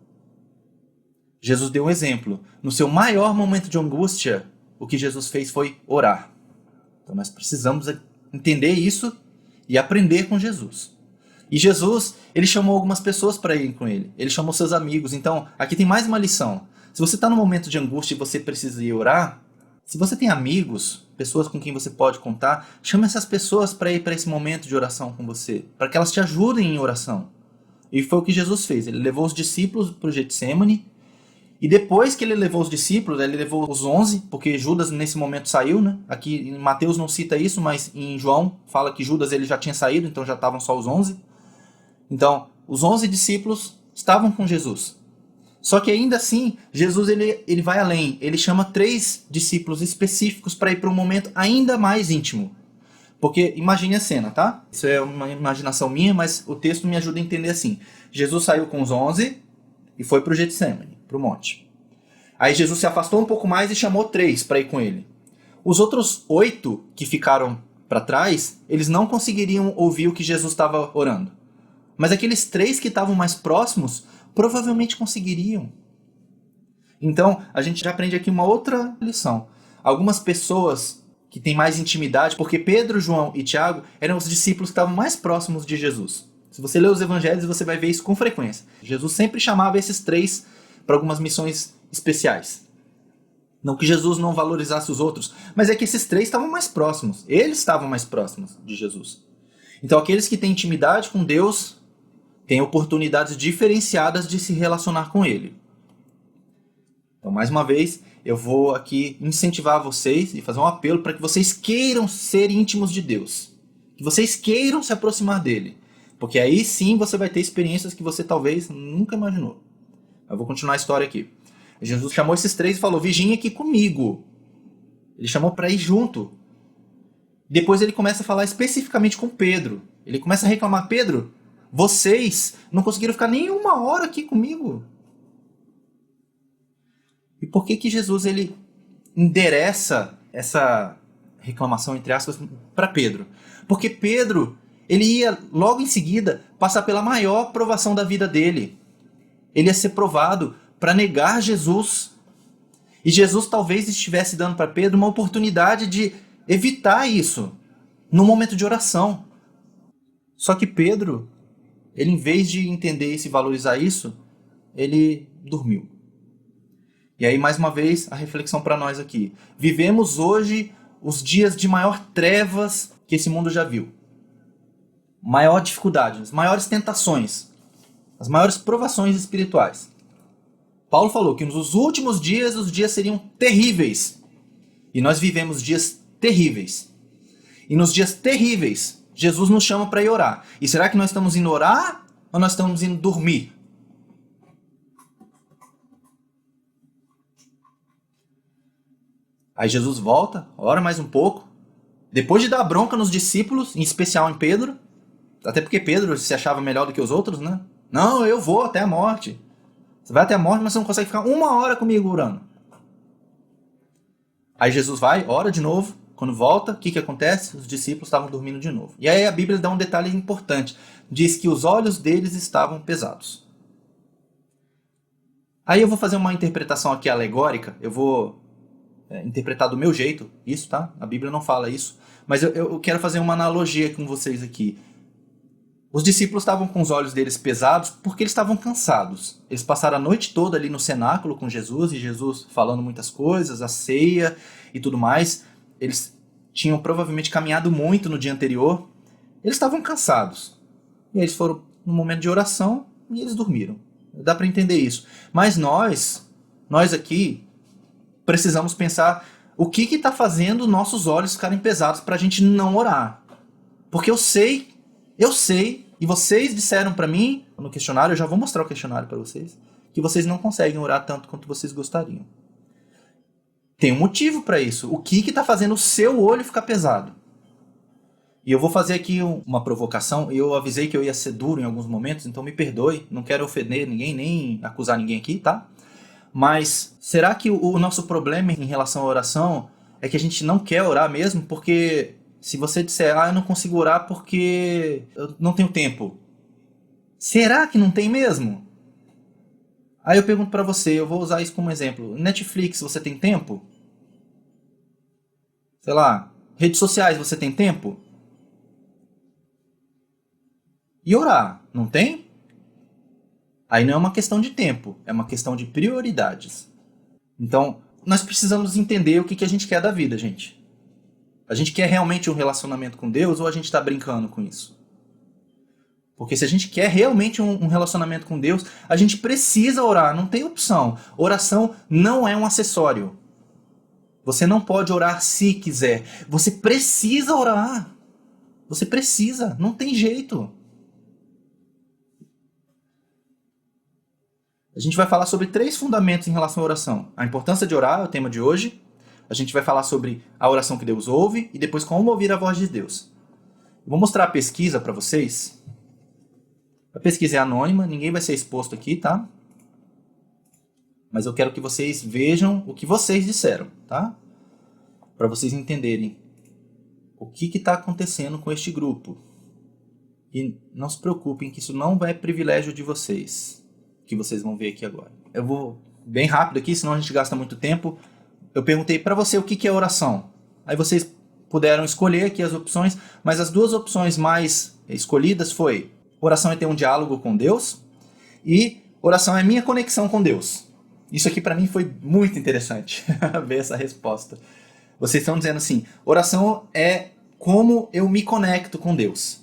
Jesus deu um exemplo. No seu maior momento de angústia, o que Jesus fez foi orar. Então nós precisamos entender isso e aprender com Jesus. E Jesus, ele chamou algumas pessoas para irem com ele. Ele chamou seus amigos. Então, aqui tem mais uma lição. Se você está num momento de angústia e você precisa ir orar, se você tem amigos, pessoas com quem você pode contar, chame essas pessoas para ir para esse momento de oração com você, para que elas te ajudem em oração. E foi o que Jesus fez. Ele levou os discípulos para o Getsemane. E depois que ele levou os discípulos, ele levou os 11, porque Judas nesse momento saiu, Aqui em Mateus não cita isso, mas em João fala que Judas ele já tinha saído, então já estavam só os 11. Então, os 11 discípulos estavam com Jesus. Só que ainda assim, Jesus ele vai além. Ele chama 3 discípulos específicos para ir para um momento ainda mais íntimo. Porque imagine a cena, tá? Isso é uma imaginação minha, mas o texto me ajuda a entender assim. Jesus saiu com os 11 e foi para o Getsemane, para o monte. Aí Jesus se afastou um pouco mais e chamou 3 para ir com ele. Os outros 8 que ficaram para trás, eles não conseguiriam ouvir o que Jesus estava orando. Mas aqueles 3 que estavam mais próximos, provavelmente conseguiriam. Então, a gente já aprende aqui uma outra lição. Algumas pessoas que têm mais intimidade, porque Pedro, João e Tiago eram os discípulos que estavam mais próximos de Jesus. Se você ler os evangelhos, você vai ver isso com frequência. Jesus sempre chamava esses 3 para algumas missões especiais. Não que Jesus não valorizasse os outros, mas é que esses 3 estavam mais próximos. Eles estavam mais próximos de Jesus. Então, aqueles que têm intimidade com Deus têm oportunidades diferenciadas de se relacionar com Ele. Então, mais uma vez, eu vou aqui incentivar vocês e fazer um apelo para que vocês queiram ser íntimos de Deus. Que vocês queiram se aproximar dEle. Porque aí sim você vai ter experiências que você talvez nunca imaginou. Eu vou continuar a história aqui. Jesus chamou esses 3 e falou: vigiem aqui comigo. Ele chamou para ir junto. Depois ele começa a falar especificamente com Pedro. Ele começa a reclamar: Pedro, vocês não conseguiram ficar nem 1 hora aqui comigo. E por que Jesus ele endereça essa reclamação, entre aspas, para Pedro? Porque Pedro, ele ia logo em seguida passar pela maior provação da vida dele. Ele ia ser provado para negar Jesus. E Jesus talvez estivesse dando para Pedro uma oportunidade de evitar isso no momento de oração. Só que Pedro, ele em vez de entender isso e valorizar isso, ele dormiu. E aí, mais uma vez, a reflexão para nós aqui. Vivemos hoje os dias de maior trevas que esse mundo já viu. Maior dificuldade, as maiores tentações, as maiores provações espirituais. Paulo falou que nos últimos dias, os dias seriam terríveis. E nós vivemos dias terríveis. E nos dias terríveis, Jesus nos chama para ir orar. E será que nós estamos indo orar ou nós estamos indo dormir? Aí Jesus volta, ora mais um pouco. Depois de dar bronca nos discípulos, em especial em Pedro, até porque Pedro se achava melhor do que os outros, né? Não, eu vou até a morte. Você vai até a morte, mas você não consegue ficar 1 hora comigo orando. Aí Jesus vai, ora de novo. Quando volta, o que acontece? Os discípulos estavam dormindo de novo. E aí a Bíblia dá um detalhe importante. Diz que os olhos deles estavam pesados. Aí eu vou fazer uma interpretação aqui alegórica. Eu vou interpretar do meu jeito, isso, tá? A Bíblia não fala isso, mas eu quero fazer uma analogia com vocês aqui. Os discípulos estavam com os olhos deles pesados porque eles estavam cansados. Eles passaram a noite toda ali no cenáculo com Jesus, e Jesus falando muitas coisas, a ceia e tudo mais. Eles tinham provavelmente caminhado muito no dia anterior. Eles estavam cansados. E eles foram no momento de oração e eles dormiram. Dá para entender isso. Mas nós aqui, precisamos pensar o que está fazendo nossos olhos ficarem pesados para a gente não orar. Porque eu sei, e vocês disseram para mim no questionário, eu já vou mostrar o questionário para vocês, que vocês não conseguem orar tanto quanto vocês gostariam. Tem um motivo para isso. O que está fazendo o seu olho ficar pesado? E eu vou fazer aqui uma provocação. Eu avisei que eu ia ser duro em alguns momentos, então me perdoe. Não quero ofender ninguém, nem acusar ninguém aqui, tá? Mas será que o nosso problema em relação à oração é que a gente não quer orar mesmo? Porque se você disser, eu não consigo orar porque eu não tenho tempo. Será que não tem mesmo? Aí eu pergunto pra você, eu vou usar isso como exemplo. Netflix, você tem tempo? Sei lá, redes sociais, você tem tempo? E orar, não tem? Aí não é uma questão de tempo, é uma questão de prioridades. Então, nós precisamos entender o que a gente quer da vida, gente. A gente quer realmente um relacionamento com Deus ou a gente está brincando com isso? Porque se a gente quer realmente um relacionamento com Deus, a gente precisa orar, não tem opção. Oração não é um acessório. Você não pode orar se quiser. Você precisa orar. Você precisa, não tem jeito. A gente vai falar sobre 3 fundamentos em relação à oração. A importância de orar é o tema de hoje. A gente vai falar sobre a oração que Deus ouve e depois como ouvir a voz de Deus. Eu vou mostrar a pesquisa para vocês. A pesquisa é anônima, ninguém vai ser exposto aqui, tá? Mas eu quero que vocês vejam o que vocês disseram, tá? Para vocês entenderem o que está acontecendo com este grupo. E não se preocupem que isso não é privilégio de vocês, que vocês vão ver aqui agora. Eu vou bem rápido aqui, senão a gente gasta muito tempo. Eu perguntei para você o que é oração. Aí vocês puderam escolher aqui as opções, mas as 2 opções mais escolhidas foi: oração é ter um diálogo com Deus e oração é minha conexão com Deus. Isso aqui para mim foi muito interessante, ver essa resposta. Vocês estão dizendo assim, oração é como eu me conecto com Deus.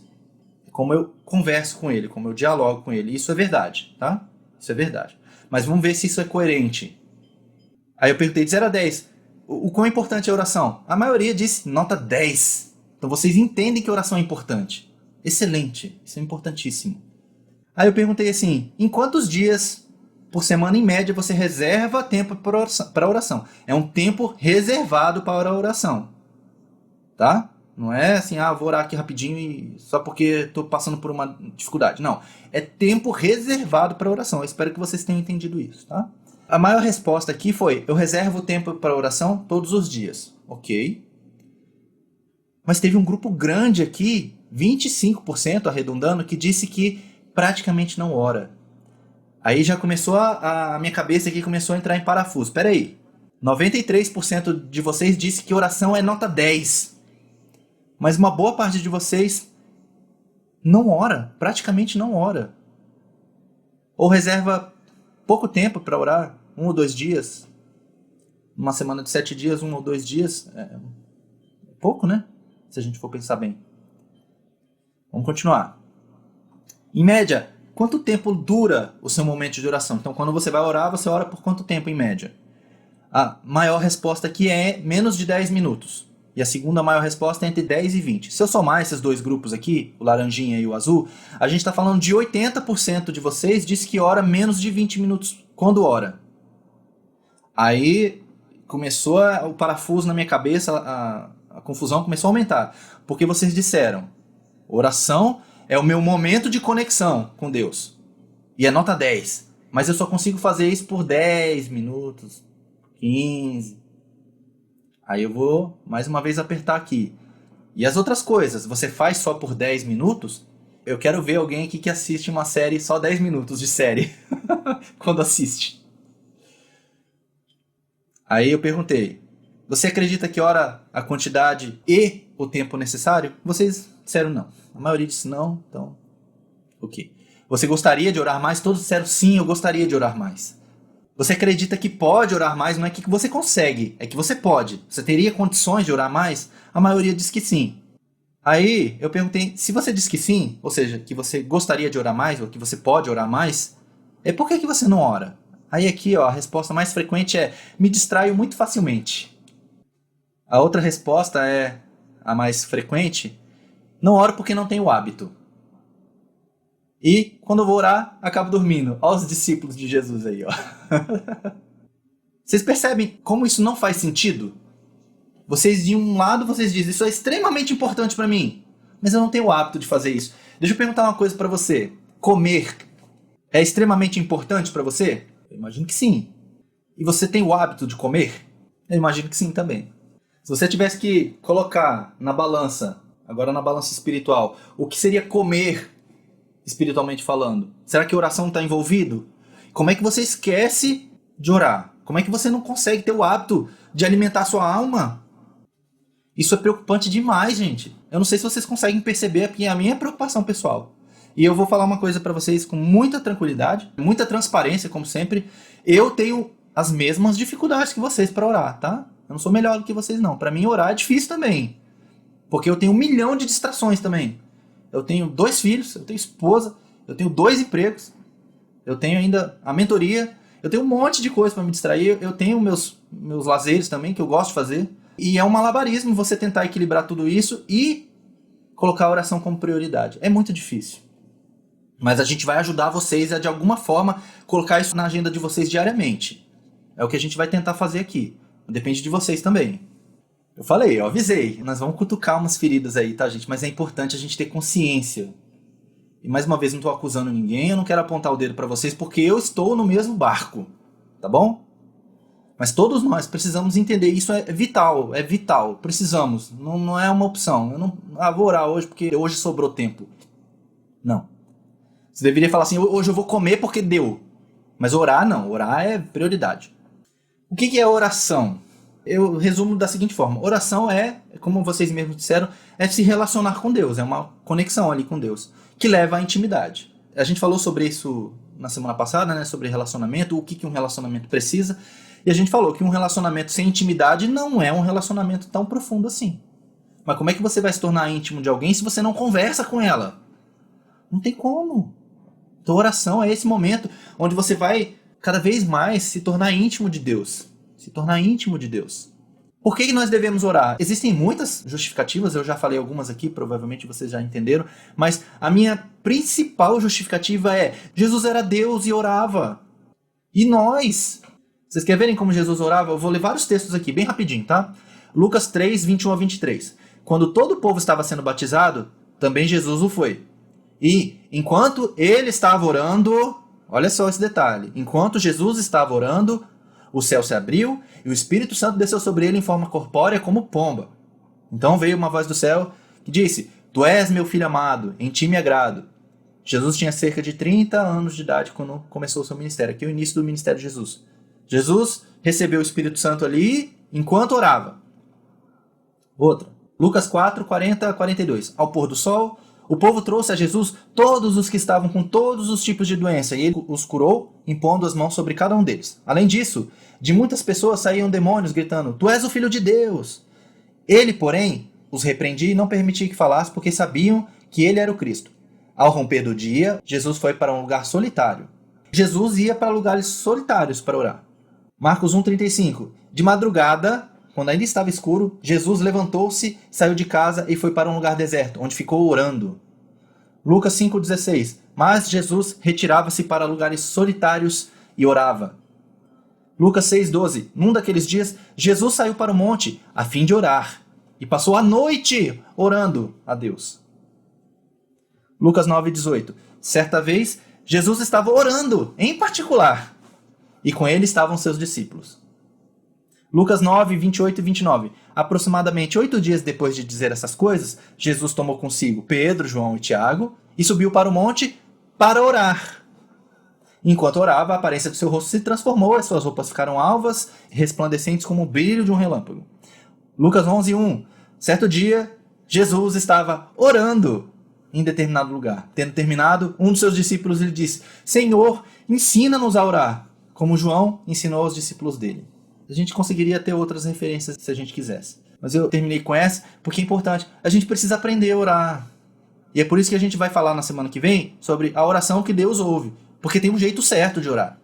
Como eu converso com Ele, como eu dialogo com Ele. Isso é verdade, tá? Isso é verdade. Mas vamos ver se isso é coerente. Aí eu perguntei de 0 a 10, o quão importante é a oração? A maioria disse nota 10. Então vocês entendem que a oração é importante. Excelente, isso é importantíssimo. Aí eu perguntei assim, em quantos dias por semana, em média, você reserva tempo para oração? É um tempo reservado para a oração, tá? Não é assim, vou orar aqui rapidinho e só porque estou passando por uma dificuldade. Não, é tempo reservado para oração. Eu espero que vocês tenham entendido isso, tá? A maior resposta aqui foi, eu reservo tempo para oração todos os dias. Ok. Mas teve um grupo grande aqui, 25%, arredondando, que disse que praticamente não ora. Aí já começou a minha cabeça aqui começou a entrar em parafuso. Espera aí. 93% de vocês disse que oração é nota 10. Mas uma boa parte de vocês não ora, praticamente não ora. Ou reserva pouco tempo para orar, 1 ou 2 dias. Uma semana de 7 dias, 1 ou 2 dias. É pouco, né? Se a gente for pensar bem. Vamos continuar. Em média, quanto tempo dura o seu momento de oração? Então, quando você vai orar, você ora por quanto tempo em média? A maior resposta aqui é menos de 10 minutos. E a segunda maior resposta é entre 10 e 20. Se eu somar esses dois grupos aqui, o laranjinha e o azul, a gente está falando de 80% de vocês diz que ora menos de 20 minutos quando ora. Aí começou o parafuso na minha cabeça, a confusão começou a aumentar. Porque vocês disseram, oração é o meu momento de conexão com Deus. E é nota 10. Mas eu só consigo fazer isso por 10 minutos, 15. Aí eu vou, mais uma vez, apertar aqui. E as outras coisas, você faz só por 10 minutos? Eu quero ver alguém aqui que assiste uma série só 10 minutos de série. Quando assiste. Aí eu perguntei, você acredita que ora a quantidade e o tempo necessário? Vocês disseram não. A maioria disse não, então... ok. Você gostaria de orar mais? Todos disseram sim, eu gostaria de orar mais. Você acredita que pode orar mais? Não é que você consegue, é que você pode. Você teria condições de orar mais? A maioria diz que sim. Aí eu perguntei, se você diz que sim, ou seja, que você gostaria de orar mais, ou que você pode orar mais, por que você não ora? Aí aqui ó, a resposta mais frequente é, me distraio muito facilmente. A outra resposta é, a mais frequente, não oro porque não tenho hábito. E quando eu vou orar, acabo dormindo. Olha os discípulos de Jesus aí, ó. Vocês percebem como isso não faz sentido? Vocês, de um lado, vocês dizem, isso é extremamente importante para mim, mas eu não tenho o hábito de fazer isso. Deixa eu perguntar uma coisa para você. Comer é extremamente importante para você? Eu imagino que sim. E você tem o hábito de comer? Eu imagino que sim também. Se você tivesse que colocar na balança, agora na balança espiritual, o que seria comer espiritualmente falando? Será que a oração está envolvido? Como é que você esquece de orar? Como é que você não consegue ter o hábito de alimentar a sua alma? Isso é preocupante demais, gente. Eu não sei se vocês conseguem perceber aqui a minha preocupação pessoal. E eu vou falar uma coisa para vocês com muita tranquilidade, muita transparência, como sempre. Eu tenho as mesmas dificuldades que vocês para orar, tá? Eu não sou melhor do que vocês, não. Para mim, orar é difícil também. Porque eu tenho 1 milhão de distrações também. Eu tenho 2 filhos, eu tenho esposa, eu tenho 2 empregos, eu tenho ainda a mentoria, eu tenho um monte de coisa para me distrair, eu tenho meus lazeres também, que eu gosto de fazer. E é um malabarismo você tentar equilibrar tudo isso e colocar a oração como prioridade. É muito difícil. Mas a gente vai ajudar vocês a, de alguma forma, colocar isso na agenda de vocês diariamente. É o que a gente vai tentar fazer aqui. Depende de vocês também. Eu falei, eu avisei. Nós vamos cutucar umas feridas aí, tá, gente? Mas é importante a gente ter consciência. E mais uma vez, não estou acusando ninguém, eu não quero apontar o dedo para vocês, porque eu estou no mesmo barco. Tá bom? Mas todos nós precisamos entender, isso é vital, precisamos, não é uma opção. Eu não vou orar hoje porque hoje sobrou tempo. Não. Você deveria falar assim, hoje eu vou comer porque deu. Mas orar não, orar é prioridade. O que é oração? Eu resumo da seguinte forma, oração é, como vocês mesmos disseram, é se relacionar com Deus, é uma conexão ali com Deus, que leva à intimidade. A gente falou sobre isso na semana passada, né, sobre relacionamento, o que um relacionamento precisa. E a gente falou que um relacionamento sem intimidade não é um relacionamento tão profundo assim. Mas como é que você vai se tornar íntimo de alguém se você não conversa com ela? Não tem como. Então oração é esse momento onde você vai cada vez mais se tornar íntimo de Deus. Se tornar íntimo de Deus. Por que nós devemos orar? Existem muitas justificativas, eu já falei algumas aqui, provavelmente vocês já entenderam. Mas a minha principal justificativa é, Jesus era Deus e orava. E nós... Vocês querem verem como Jesus orava? Eu vou ler vários textos aqui, bem rapidinho, tá? Lucas 3, 21 a 23. Quando todo o povo estava sendo batizado, também Jesus o foi. E, enquanto ele estava orando, olha só esse detalhe, enquanto Jesus estava orando, o céu se abriu e o Espírito Santo desceu sobre ele em forma corpórea como pomba. Então veio uma voz do céu que disse, Tu és meu filho amado, em ti me agrado. Jesus tinha cerca de 30 anos de idade quando começou o seu ministério. Aqui é o início do ministério de Jesus. Jesus recebeu o Espírito Santo ali enquanto orava. Outra. Lucas 4, 40 a 42. Ao pôr do sol, o povo trouxe a Jesus todos os que estavam com todos os tipos de doença, e ele os curou, impondo as mãos sobre cada um deles. Além disso, de muitas pessoas saíam demônios, gritando, Tu és o Filho de Deus! Ele, porém, os repreendia e não permitia que falasse, porque sabiam que ele era o Cristo. Ao romper do dia, Jesus foi para um lugar solitário. Jesus ia para lugares solitários para orar. Marcos 1,35. De madrugada, quando ainda estava escuro, Jesus levantou-se, saiu de casa e foi para um lugar deserto, onde ficou orando. Lucas 5,16. Mas Jesus retirava-se para lugares solitários e orava. Lucas 6,12. Num daqueles dias, Jesus saiu para o monte a fim de orar e passou a noite orando a Deus. Lucas 9,18. Certa vez, Jesus estava orando, em particular, e com ele estavam seus discípulos. Lucas 9, 28 e 29. Aproximadamente 8 dias depois de dizer essas coisas, Jesus tomou consigo Pedro, João e Tiago e subiu para o monte para orar. Enquanto orava, a aparência do seu rosto se transformou e suas roupas ficaram alvas e resplandecentes como o brilho de um relâmpago. Lucas 11, 1. Certo dia, Jesus estava orando em determinado lugar. Tendo terminado, um dos seus discípulos lhe disse, Senhor, ensina-nos a orar, como João ensinou aos discípulos dele. A gente conseguiria ter outras referências se a gente quisesse. Mas eu terminei com essa porque é importante. A gente precisa aprender a orar. E é por isso que a gente vai falar na semana que vem sobre a oração que Deus ouve. Porque tem um jeito certo de orar.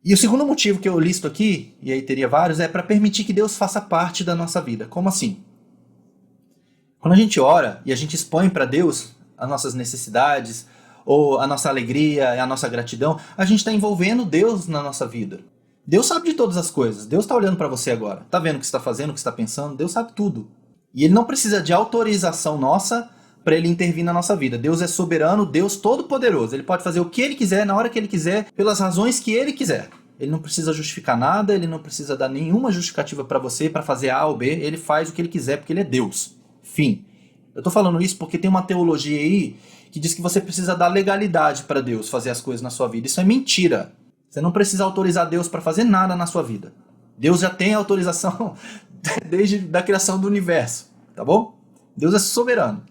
E o segundo motivo que eu listo aqui, e aí teria vários, é para permitir que Deus faça parte da nossa vida. Como assim? Quando a gente ora e a gente expõe para Deus as nossas necessidades, ou a nossa alegria, a nossa gratidão, a gente está envolvendo Deus na nossa vida. Deus sabe de todas as coisas. Deus está olhando para você agora. Está vendo o que você está fazendo, o que você está pensando. Deus sabe tudo. E Ele não precisa de autorização nossa para Ele intervir na nossa vida. Deus é soberano, Deus todo-poderoso. Ele pode fazer o que Ele quiser, na hora que Ele quiser, pelas razões que Ele quiser. Ele não precisa justificar nada, Ele não precisa dar nenhuma justificativa para você para fazer A ou B. Ele faz o que Ele quiser porque Ele é Deus. Fim. Eu estou falando isso porque tem uma teologia aí que diz que você precisa dar legalidade para Deus fazer as coisas na sua vida. Isso é mentira. Você não precisa autorizar Deus para fazer nada na sua vida. Deus já tem autorização desde a criação do universo, tá bom? Deus é soberano.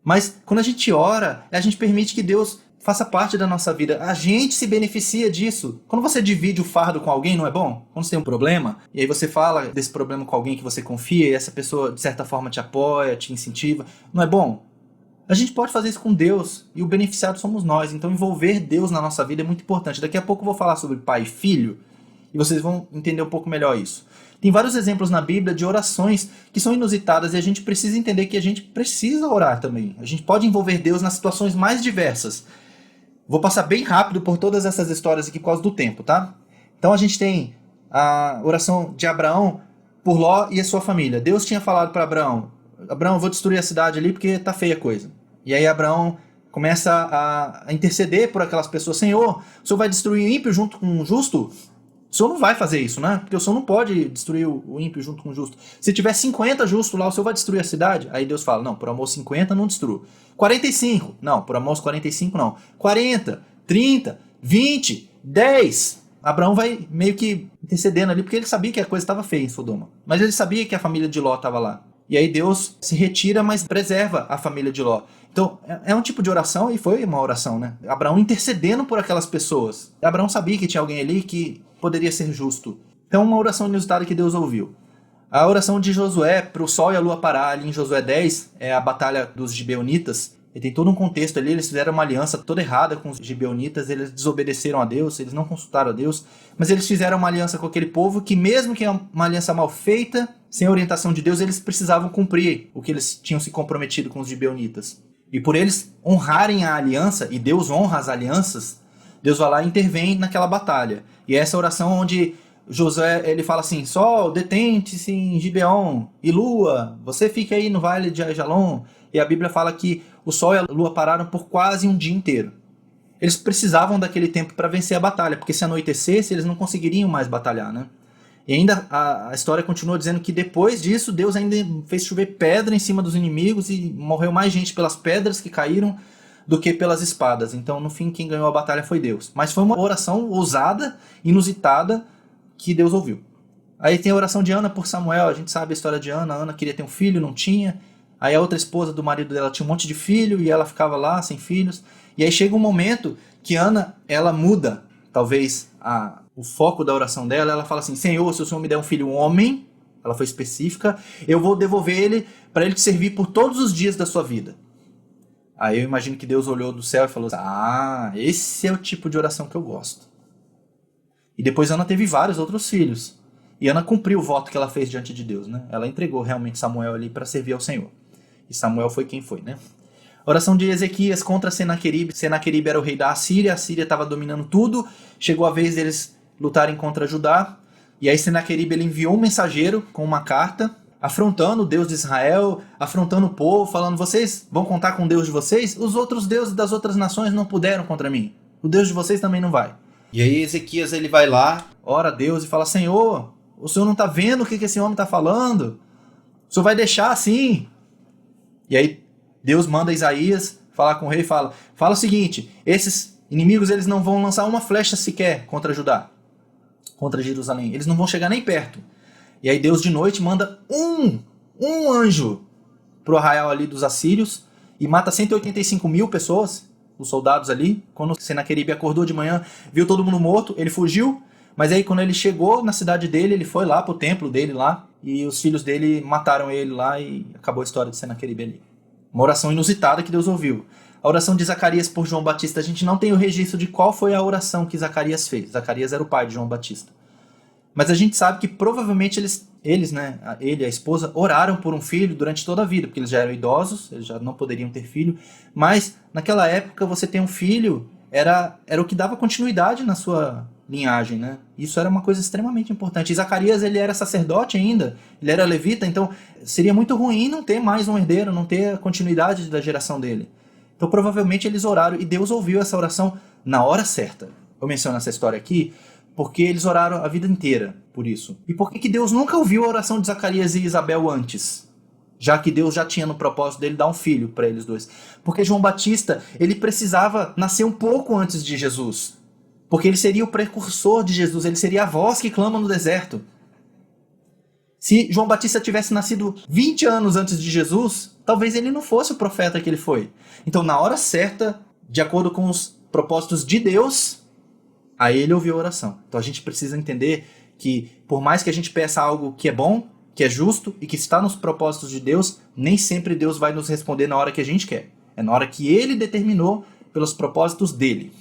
Mas quando a gente ora, a gente permite que Deus faça parte da nossa vida. A gente se beneficia disso. Quando você divide o fardo com alguém, não é bom? Quando você tem um problema, e aí você fala desse problema com alguém que você confia, e essa pessoa, de certa forma, te apoia, te incentiva, não é bom? A gente pode fazer isso com Deus, e o beneficiado somos nós. Então envolver Deus na nossa vida é muito importante. Daqui a pouco eu vou falar sobre pai e filho, e vocês vão entender um pouco melhor isso. Tem vários exemplos na Bíblia de orações que são inusitadas, e a gente precisa entender que a gente precisa orar também. A gente pode envolver Deus nas situações mais diversas. Vou passar bem rápido por todas essas histórias aqui por causa do tempo, tá? Então a gente tem a oração de Abraão por Ló e a sua família. Deus tinha falado para Abraão, eu vou destruir a cidade ali porque tá feia a coisa. E aí Abraão começa a interceder por aquelas pessoas. Senhor, o Senhor vai destruir o ímpio junto com o justo? O Senhor não vai fazer isso, né? Porque o Senhor não pode destruir o ímpio junto com o justo. Se tiver 50 justos lá, o Senhor vai destruir a cidade? Aí Deus fala, não, por amor 50 não destruo. 45, não, por amor 45 não. 40, 30, 20, 10. Abraão vai meio que intercedendo ali, porque ele sabia que a coisa estava feia em Sodoma. Mas ele sabia que a família de Ló estava lá. E aí Deus se retira, mas preserva a família de Ló. Então, é um tipo de oração, e foi uma oração, né? Abraão intercedendo por aquelas pessoas. Abraão sabia que tinha alguém ali que poderia ser justo. Então, uma oração inusitada que Deus ouviu. A oração de Josué para o sol e a lua parar ali em Josué 10, é a batalha dos gibeonitas. E tem todo um contexto ali, eles fizeram uma aliança toda errada com os gibeonitas, eles desobedeceram a Deus, eles não consultaram a Deus, mas eles fizeram uma aliança com aquele povo que, mesmo que é uma aliança mal feita, sem a orientação de Deus, eles precisavam cumprir o que eles tinham se comprometido com os gibeonitas. E por eles honrarem a aliança, e Deus honra as alianças, Deus vai lá e intervém naquela batalha. E é essa oração onde Josué, ele fala assim, sol, detente-se em Gibeon, e lua, você fica aí no vale de Ajalon. E a Bíblia fala que o sol e a lua pararam por quase um dia inteiro. Eles precisavam daquele tempo para vencer a batalha, porque se anoitecesse, eles não conseguiriam mais batalhar, né? E ainda a história continua dizendo que depois disso, Deus ainda fez chover pedra em cima dos inimigos e morreu mais gente pelas pedras que caíram do que pelas espadas. Então, no fim, quem ganhou a batalha foi Deus. Mas foi uma oração ousada, inusitada, que Deus ouviu. Aí tem a oração de Ana por Samuel. A gente sabe a história de Ana. Ana queria ter um filho, não tinha. Aí a outra esposa do marido dela tinha um monte de filho e ela ficava lá sem filhos. E aí chega um momento que Ana, ela muda, talvez, o foco da oração dela. Ela fala assim: Senhor, se o Senhor me der um filho, um homem, ela foi específica, eu vou devolver ele para ele te servir por todos os dias da sua vida. Aí eu imagino que Deus olhou do céu e falou: ah, esse é o tipo de oração que eu gosto. E depois Ana teve vários outros filhos. E Ana cumpriu o voto que ela fez diante de Deus, né? Ela entregou realmente Samuel ali para servir ao Senhor. E Samuel foi quem foi, né? A oração de Ezequias contra Senaqueribe. Senaqueribe era o rei da Assíria. A Síria estava dominando tudo. Chegou a vez deles lutarem contra Judá. E aí Senaqueribe ele enviou um mensageiro com uma carta, afrontando o Deus de Israel, afrontando o povo, falando: vocês vão contar com o Deus de vocês? Os outros deuses das outras nações não puderam contra mim. O Deus de vocês também não vai. E aí Ezequias ele vai lá, ora a Deus e fala: Senhor, o Senhor não está vendo o que esse homem está falando? O Senhor vai deixar assim? E aí Deus manda Isaías falar com o rei e fala o seguinte: esses inimigos eles não vão lançar uma flecha sequer contra Judá, contra Jerusalém. Eles não vão chegar nem perto. E aí Deus de noite manda um anjo pro arraial ali dos assírios e mata 185 mil pessoas, os soldados ali. Quando Senaqueribe acordou de manhã, viu todo mundo morto, ele fugiu. Mas aí quando ele chegou na cidade dele, ele foi lá pro templo dele lá, e os filhos dele mataram ele lá e acabou a história de Senaqueribe ali. Uma oração inusitada que Deus ouviu. A oração de Zacarias por João Batista, a gente não tem o registro de qual foi a oração que Zacarias fez. Zacarias era o pai de João Batista. Mas a gente sabe que provavelmente eles, né, ele e a esposa, oraram por um filho durante toda a vida, porque eles já eram idosos, eles já não poderiam ter filho. Mas naquela época você ter um filho era o que dava continuidade na sua linhagem, né? Isso era uma coisa extremamente importante. E Zacarias ele era sacerdote ainda, ele era levita, então seria muito ruim não ter mais um herdeiro, não ter a continuidade da geração dele. Então provavelmente eles oraram e Deus ouviu essa oração na hora certa. Eu menciono essa história aqui porque eles oraram a vida inteira por isso. E por que Deus nunca ouviu a oração de Zacarias e Isabel antes? Já que Deus já tinha no propósito dele dar um filho para eles dois. Porque João Batista, ele precisava nascer um pouco antes de Jesus. Porque ele seria o precursor de Jesus, ele seria a voz que clama no deserto. Se João Batista tivesse nascido 20 anos antes de Jesus, talvez ele não fosse o profeta que ele foi. Então, na hora certa, de acordo com os propósitos de Deus, aí ele ouviu a oração. Então a gente precisa entender que, por mais que a gente peça algo que é bom, que é justo e que está nos propósitos de Deus, nem sempre Deus vai nos responder na hora que a gente quer. É na hora que ele determinou pelos propósitos dele.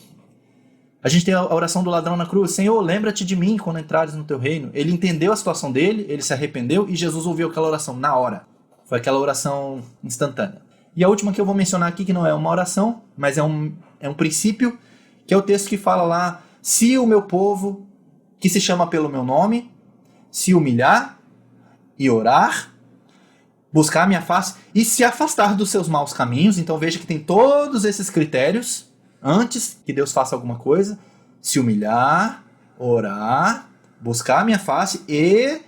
A gente tem a oração do ladrão na cruz: Senhor, lembra-te de mim quando entrares no teu reino. Ele entendeu a situação dele, ele se arrependeu e Jesus ouviu aquela oração na hora. Foi aquela oração instantânea. E a última que eu vou mencionar aqui, que não é uma oração, mas é um princípio, que é o texto que fala lá: se o meu povo, que se chama pelo meu nome, se humilhar e orar, buscar a minha face e se afastar dos seus maus caminhos. Então veja que tem todos esses critérios antes que Deus faça alguma coisa: se humilhar, orar, buscar a minha face e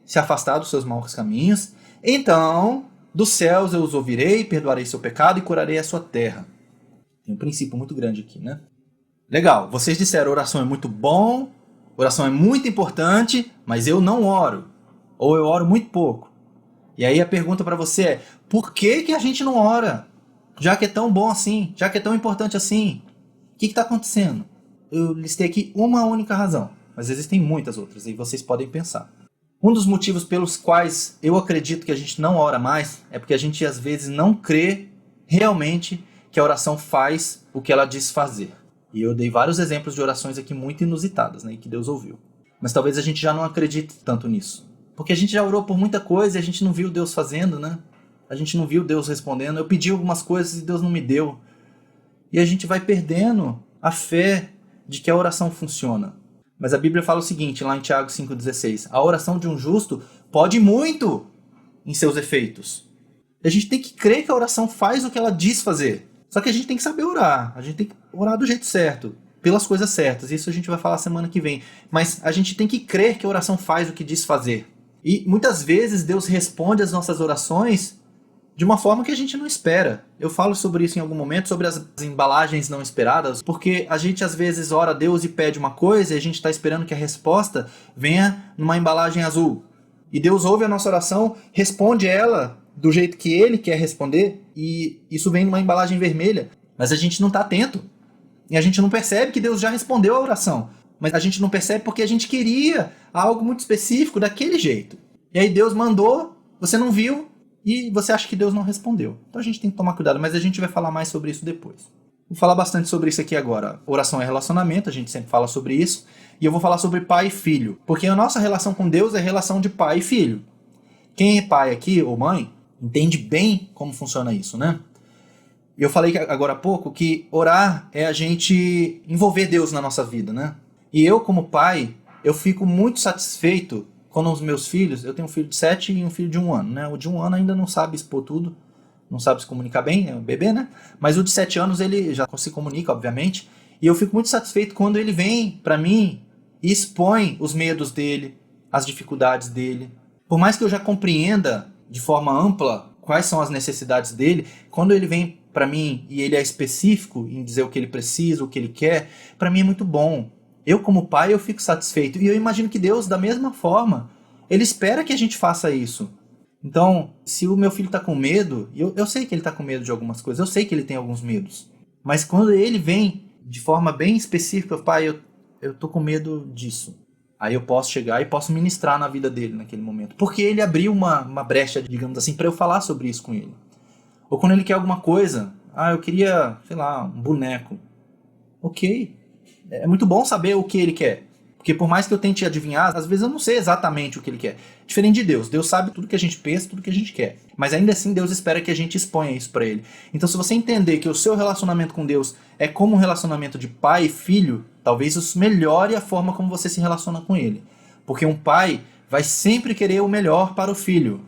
se afastar dos seus maus caminhos. Então, dos céus eu os ouvirei, perdoarei seu pecado e curarei a sua terra. Tem um princípio muito grande aqui, né? Legal, vocês disseram oração é muito bom, oração é muito importante, mas eu não oro. Ou eu oro muito pouco. E aí a pergunta para você é: por que a gente não ora? Já que é tão bom assim, já que é tão importante assim, o que está acontecendo? Eu listei aqui uma única razão, mas existem muitas outras e vocês podem pensar. Um dos motivos pelos quais eu acredito que a gente não ora mais é porque a gente às vezes não crê realmente que a oração faz o que ela diz fazer. E eu dei vários exemplos de orações aqui muito inusitadas, né, e que Deus ouviu. Mas talvez a gente já não acredite tanto nisso. Porque a gente já orou por muita coisa e a gente não viu Deus fazendo, né? A gente não viu Deus respondendo. Eu pedi algumas coisas e Deus não me deu. E a gente vai perdendo a fé de que a oração funciona. Mas a Bíblia fala o seguinte, lá em Tiago 5,16. A oração de um justo pode muito em seus efeitos. E a gente tem que crer que a oração faz o que ela diz fazer. Só que a gente tem que saber orar. A gente tem que orar do jeito certo. pelas coisas certas. Isso a gente vai falar semana que vem. Mas a gente tem que crer que a oração faz o que diz fazer. E muitas vezes Deus responde às nossas orações de uma forma que a gente não espera. Eu falo sobre isso em algum momento, sobre as embalagens não esperadas, porque a gente às vezes ora a Deus e pede uma coisa e a gente está esperando que a resposta venha numa embalagem azul. E Deus ouve a nossa oração, responde ela do jeito que Ele quer responder, e isso vem numa embalagem vermelha. Mas a gente não está atento. E a gente não percebe que Deus já respondeu a oração. Mas a gente não percebe porque a gente queria algo muito específico daquele jeito. E aí Deus mandou, você não viu, e você acha que Deus não respondeu. Então a gente tem que tomar cuidado, mas a gente vai falar mais sobre isso depois. Vou falar bastante sobre isso aqui agora. Oração é relacionamento, a gente sempre fala sobre isso. E eu vou falar sobre pai e filho. Porque a nossa relação com Deus é relação de pai e filho. Quem é pai aqui, ou mãe, entende bem como funciona isso, né? Eu falei agora há pouco que orar é a gente envolver Deus na nossa vida, né? E eu, como pai, eu fico muito satisfeito quando os meus filhos, eu tenho um filho de 7 e um filho de 1 ano, né? O de 1 ano ainda não sabe expor tudo, não sabe se comunicar bem, é um bebê, né? Mas o de 7 anos ele já se comunica, obviamente, e eu fico muito satisfeito quando ele vem pra mim e expõe os medos dele, as dificuldades dele. Por mais que eu já compreenda de forma ampla quais são as necessidades dele, quando ele vem pra mim e ele é específico em dizer o que ele precisa, o que ele quer, pra mim é muito bom. Eu, como pai, eu fico satisfeito. E eu imagino que Deus, da mesma forma, Ele espera que a gente faça isso. Então, se o meu filho está com medo, eu sei que ele está com medo de algumas coisas, eu sei que ele tem alguns medos. Mas quando ele vem de forma bem específica, pai, eu tô com medo disso. Aí eu posso chegar e posso ministrar na vida dele naquele momento. Porque ele abriu uma brecha, digamos assim, para eu falar sobre isso com ele. Ou quando ele quer alguma coisa, eu queria, sei lá, um boneco. Ok. É muito bom saber o que ele quer. Porque por mais que eu tente adivinhar, às vezes eu não sei exatamente o que ele quer. Diferente de Deus. Deus sabe tudo que a gente pensa, tudo que a gente quer. Mas ainda assim Deus espera que a gente exponha isso para ele. Então se você entender que o seu relacionamento com Deus é como um relacionamento de pai e filho, talvez isso melhore a forma como você se relaciona com ele. Porque um pai vai sempre querer o melhor para o filho.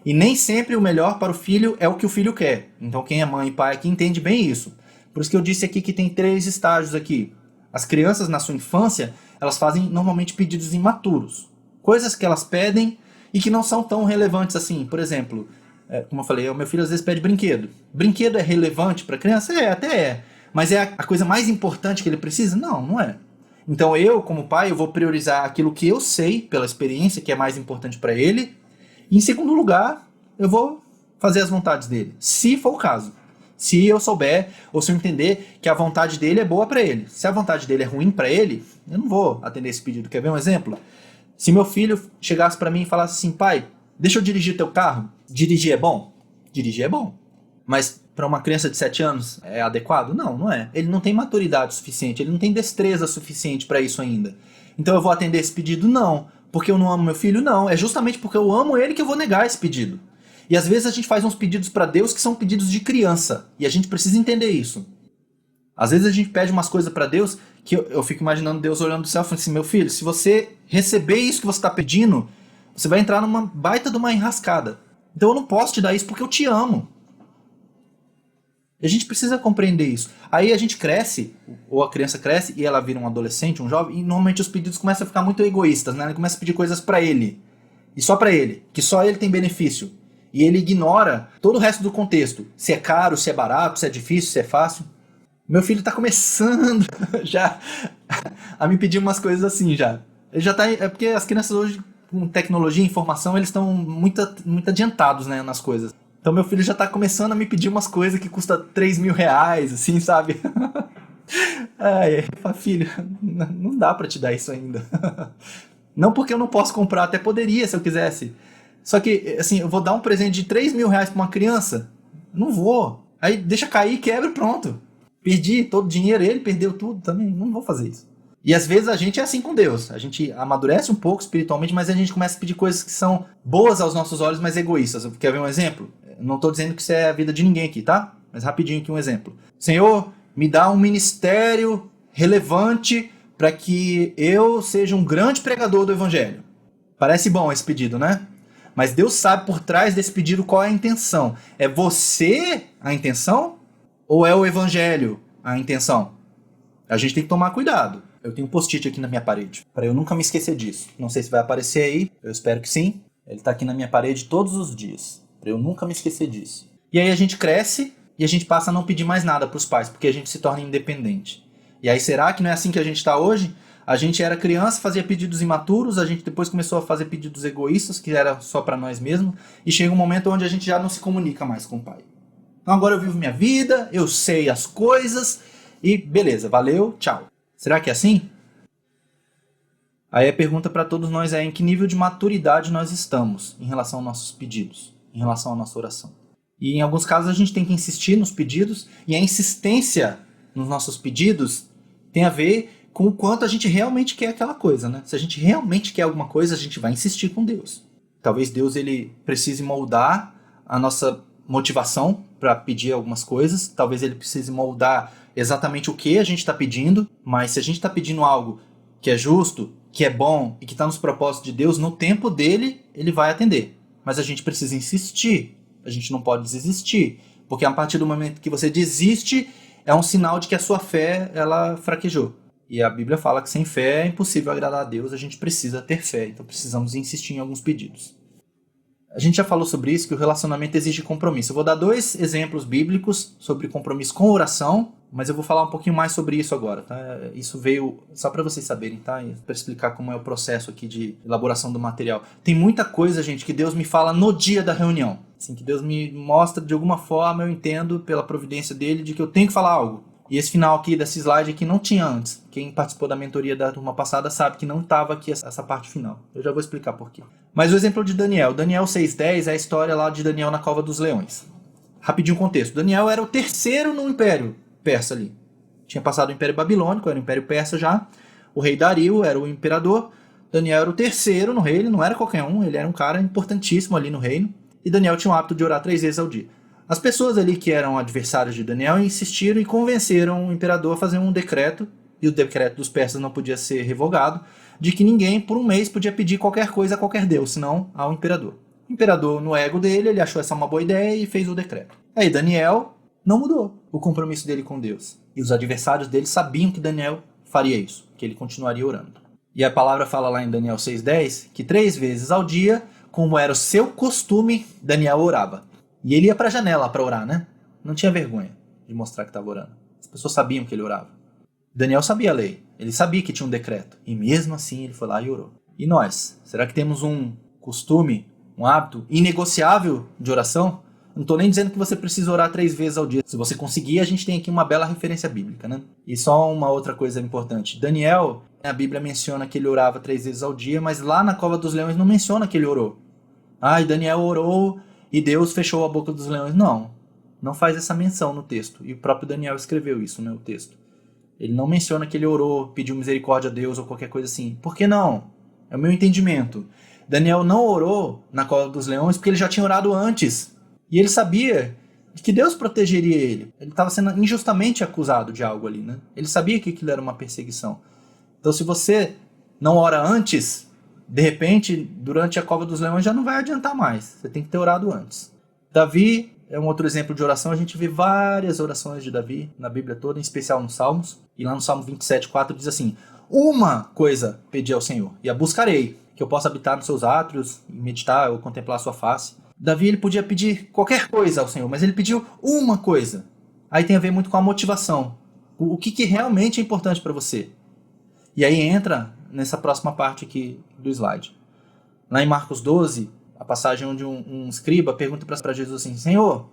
E nem sempre o melhor para o filho é o que o filho quer. Então quem é mãe e pai aqui entende bem isso. Por isso que eu disse aqui que tem 3 estágios aqui. As crianças na sua infância, elas fazem normalmente pedidos imaturos. Coisas que elas pedem e que não são tão relevantes assim. Por exemplo, como eu falei, o meu filho às vezes pede brinquedo. Brinquedo é relevante para a criança? Até é. Mas é a coisa mais importante que ele precisa? Não, não é. Então eu, como pai, eu vou priorizar aquilo que eu sei, pela experiência, que é mais importante para ele. E em segundo lugar, eu vou fazer as vontades dele, se for o caso. Se eu souber, ou se eu entender que a vontade dele é boa para ele. Se a vontade dele é ruim para ele, eu não vou atender esse pedido. Quer ver um exemplo? Se meu filho chegasse para mim e falasse assim, pai, deixa eu dirigir teu carro. Dirigir é bom? Dirigir é bom. Mas para uma criança de 7 anos é adequado? Não, não é. Ele não tem maturidade suficiente, ele não tem destreza suficiente para isso ainda. Então eu vou atender esse pedido? Não. Porque eu não amo meu filho? Não. É justamente porque eu amo ele que eu vou negar esse pedido. E às vezes a gente faz uns pedidos para Deus que são pedidos de criança. E a gente precisa entender isso. Às vezes a gente pede umas coisas para Deus que eu fico imaginando Deus olhando do céu e falando assim, meu filho, se você receber isso que você está pedindo, você vai entrar numa baita de uma enrascada. Então eu não posso te dar isso porque eu te amo. E a gente precisa compreender isso. Aí a gente cresce, ou a criança cresce e ela vira um adolescente, um jovem, e normalmente os pedidos começam a ficar muito egoístas, né? Ele começa a pedir coisas para ele. E só para ele. Que só ele tem benefício. E ele ignora todo o resto do contexto. Se é caro, se é barato, se é difícil, se é fácil. Meu filho está começando já a me pedir umas coisas assim já. Ele já tá, é porque as crianças hoje, com tecnologia e informação, eles estão muito adiantados, né, nas coisas. Então meu filho já está começando a me pedir umas coisas que custam 3 mil reais, assim, sabe? Filho, não dá para te dar isso ainda. Não porque eu não posso comprar, até poderia se eu quisesse. Só que, assim, eu vou dar um presente de 3 mil reais pra uma criança? Não vou. Aí deixa cair, quebra e pronto. Perdi todo o dinheiro, ele perdeu tudo também. Não vou fazer isso. E às vezes a gente é assim com Deus. A gente amadurece um pouco espiritualmente, mas a gente começa a pedir coisas que são boas aos nossos olhos, mas egoístas. Quer ver um exemplo? Não tô dizendo que isso é a vida de ninguém aqui, tá? Mas rapidinho aqui um exemplo. Senhor, me dá um ministério relevante para que eu seja um grande pregador do evangelho. Parece bom esse pedido, né? Mas Deus sabe por trás desse pedido qual é a intenção. É você a intenção? Ou é o evangelho a intenção? A gente tem que tomar cuidado. Eu tenho um post-it aqui na minha parede, para eu nunca me esquecer disso. Não sei se vai aparecer aí, eu espero que sim. Ele está aqui na minha parede todos os dias, para eu nunca me esquecer disso. E aí a gente cresce e a gente passa a não pedir mais nada para os pais, porque a gente se torna independente. E aí será que não é assim que a gente está hoje? A gente era criança, fazia pedidos imaturos, a gente depois começou a fazer pedidos egoístas, que era só para nós mesmos, e chega um momento onde a gente já não se comunica mais com o pai. Então agora eu vivo minha vida, eu sei as coisas, e beleza, valeu, tchau. Será que é assim? Aí a pergunta para todos nós é: em que nível de maturidade nós estamos em relação aos nossos pedidos, em relação à nossa oração? E em alguns casos a gente tem que insistir nos pedidos, e a insistência nos nossos pedidos tem a ver com o quanto a gente realmente quer aquela coisa, né? Se a gente realmente quer alguma coisa, a gente vai insistir com Deus. Talvez Deus ele precise moldar a nossa motivação para pedir algumas coisas, talvez ele precise moldar exatamente o que a gente está pedindo, mas se a gente está pedindo algo que é justo, que é bom e que está nos propósitos de Deus, no tempo dele, ele vai atender. Mas a gente precisa insistir, a gente não pode desistir, porque a partir do momento que você desiste, é um sinal de que a sua fé ela fraquejou. E a Bíblia fala que sem fé é impossível agradar a Deus, a gente precisa ter fé, então precisamos insistir em alguns pedidos. A gente já falou sobre isso, que o relacionamento exige compromisso. Eu vou dar 2 exemplos bíblicos sobre compromisso com oração, mas eu vou falar um pouquinho mais sobre isso agora, tá? Isso veio só para vocês saberem, tá? Para explicar como é o processo aqui de elaboração do material. Tem muita coisa, gente, que Deus me fala no dia da reunião. Assim, que Deus me mostra de alguma forma, eu entendo pela providência dele, de que eu tenho que falar algo. E esse final aqui desse slide aqui não tinha antes. Quem participou da mentoria da turma passada sabe que não estava aqui essa parte final. Eu já vou explicar por quê. Mas o exemplo de Daniel. Daniel 6:10 é a história lá de Daniel na cova dos leões. Rapidinho o contexto. Daniel era o terceiro no Império Persa ali. Tinha passado o Império Babilônico, era o Império Persa já. O rei Dario era o imperador. Daniel era o terceiro no reino, não era qualquer um. Ele era um cara importantíssimo ali no reino. E Daniel tinha o hábito de orar 3 vezes ao dia. As pessoas ali que eram adversários de Daniel insistiram e convenceram o imperador a fazer um decreto, e o decreto dos persas não podia ser revogado, de que ninguém por um mês podia pedir qualquer coisa a qualquer deus, senão ao imperador. O imperador, no ego dele, ele achou essa uma boa ideia e fez o decreto. Aí Daniel não mudou o compromisso dele com Deus. E os adversários dele sabiam que Daniel faria isso, que ele continuaria orando. E a palavra fala lá em Daniel 6:10 que 3 vezes ao dia, como era o seu costume, Daniel orava. E ele ia para a janela para orar, né? Não tinha vergonha de mostrar que estava orando. As pessoas sabiam que ele orava. Daniel sabia a lei. Ele sabia que tinha um decreto. E mesmo assim ele foi lá e orou. E nós? Será que temos um costume, um hábito inegociável de oração? Não estou nem dizendo que você precisa orar 3 vezes ao dia. Se você conseguir, a gente tem aqui uma bela referência bíblica, né? E só uma outra coisa importante. Daniel, a Bíblia menciona que ele orava 3 vezes ao dia, mas lá na cova dos leões não menciona que ele orou. E Daniel orou e Deus fechou a boca dos leões. Não faz essa menção no texto. E o próprio Daniel escreveu isso, né, o texto. Ele não menciona que ele orou, pediu misericórdia a Deus ou qualquer coisa assim. Por que não? É o meu entendimento. Daniel não orou na cova dos leões porque ele já tinha orado antes. E ele sabia que Deus protegeria ele. Ele estava sendo injustamente acusado de algo ali, né? Ele sabia que aquilo era uma perseguição. Então, se você não ora antes, de repente, durante a cova dos leões já não vai adiantar mais. Você tem que ter orado antes. Davi é um outro exemplo de oração. A gente vê várias orações de Davi na Bíblia toda, em especial nos Salmos. E lá no Salmo 27:4 diz assim: uma coisa pedi ao Senhor, e a buscarei, que eu possa habitar nos seus átrios, meditar ou contemplar a sua face. Davi ele podia pedir qualquer coisa ao Senhor, mas ele pediu uma coisa. Aí tem a ver muito com a motivação. O que realmente é importante para você? E aí entra nessa próxima parte aqui do slide. Lá em Marcos 12, a passagem onde um escriba pergunta para Jesus assim: Senhor,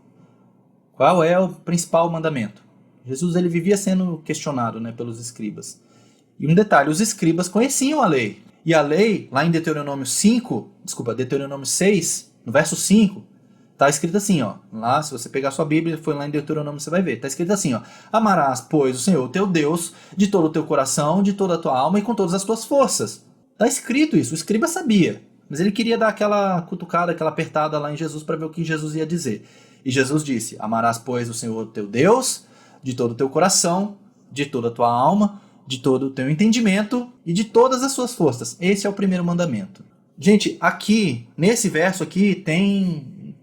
qual é o principal mandamento? Jesus ele vivia sendo questionado, né, pelos escribas. E um detalhe, os escribas conheciam a lei. E a lei, lá em Deuteronômio 6, no verso 5, está escrito assim, ó. Lá, se você pegar a sua Bíblia, foi lá em Deuteronômio, você vai ver. Está escrito assim, ó. Amarás, pois, o Senhor teu Deus de todo o teu coração, de toda a tua alma e com todas as tuas forças. Está escrito isso. O escriba sabia. Mas ele queria dar aquela cutucada, aquela apertada lá em Jesus para ver o que Jesus ia dizer. E Jesus disse: Amarás, pois, o Senhor teu Deus de todo o teu coração, de toda a tua alma, de todo o teu entendimento e de todas as suas forças. Esse é o primeiro mandamento. Gente, aqui, nesse verso aqui, tem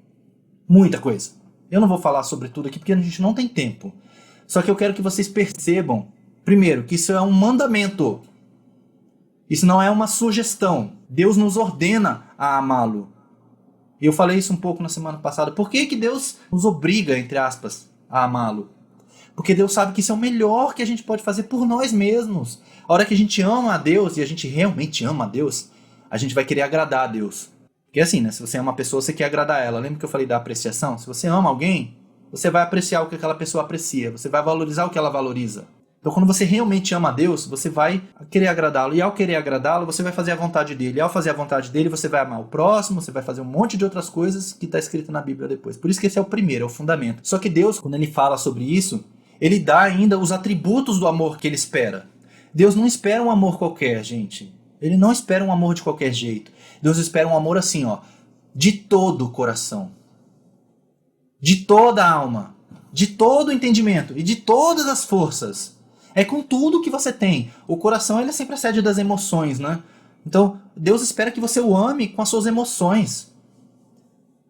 muita coisa. Eu não vou falar sobre tudo aqui porque a gente não tem tempo. Só que eu quero que vocês percebam Primeiro, que isso é um mandamento. Isso não é uma sugestão. Deus nos ordena a amá-lo. E eu falei isso um pouco na semana passada. Por que que Deus nos obriga, entre aspas, a amá-lo? Porque Deus sabe que isso é o melhor que a gente pode fazer por nós mesmos. A hora que a gente ama a Deus, e a gente realmente ama a Deus, a gente vai querer agradar a Deus. Porque assim, né? Se você ama uma pessoa, você quer agradar ela. Lembra que eu falei da apreciação? Se você ama alguém, você vai apreciar o que aquela pessoa aprecia. Você vai valorizar o que ela valoriza. Então quando você realmente ama a Deus, você vai querer agradá-lo. E ao querer agradá-lo, você vai fazer a vontade dele. E ao fazer a vontade dele, você vai amar o próximo, você vai fazer um monte de outras coisas que está escrito na Bíblia depois. Por isso que esse é o primeiro, é o fundamento. Só que Deus, quando ele fala sobre isso, ele dá ainda os atributos do amor que ele espera. Deus não espera um amor qualquer, gente. Ele não espera um amor de qualquer jeito. Deus espera um amor assim, ó, de todo o coração, de toda a alma, de todo o entendimento e de todas as forças. É com tudo que você tem. O coração, ele é sempre a sede das emoções, né? Então, Deus espera que você o ame com as suas emoções.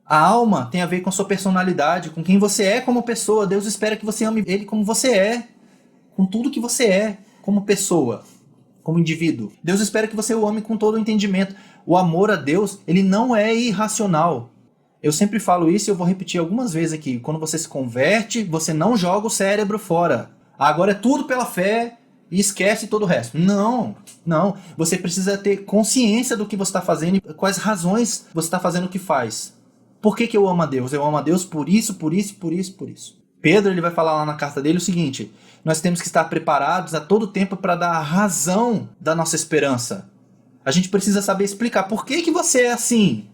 A alma tem a ver com a sua personalidade, com quem você é como pessoa. Deus espera que você ame ele como você é, com tudo que você é como pessoa, como indivíduo. Deus espera que você o ame com todo o entendimento. O amor a Deus, ele não é irracional. Eu sempre falo isso e eu vou repetir algumas vezes aqui. Quando você se converte, você não joga o cérebro fora. Agora é tudo pela fé e esquece todo o resto. Não, não. Você precisa ter consciência do que você está fazendo e quais razões você está fazendo o que faz. Por que que eu amo a Deus? Eu amo a Deus por isso, por isso, por isso, por isso. Pedro, ele vai falar lá na carta dele o seguinte: nós temos que estar preparados a todo tempo para dar a razão da nossa esperança. A gente precisa saber explicar por que que você é assim.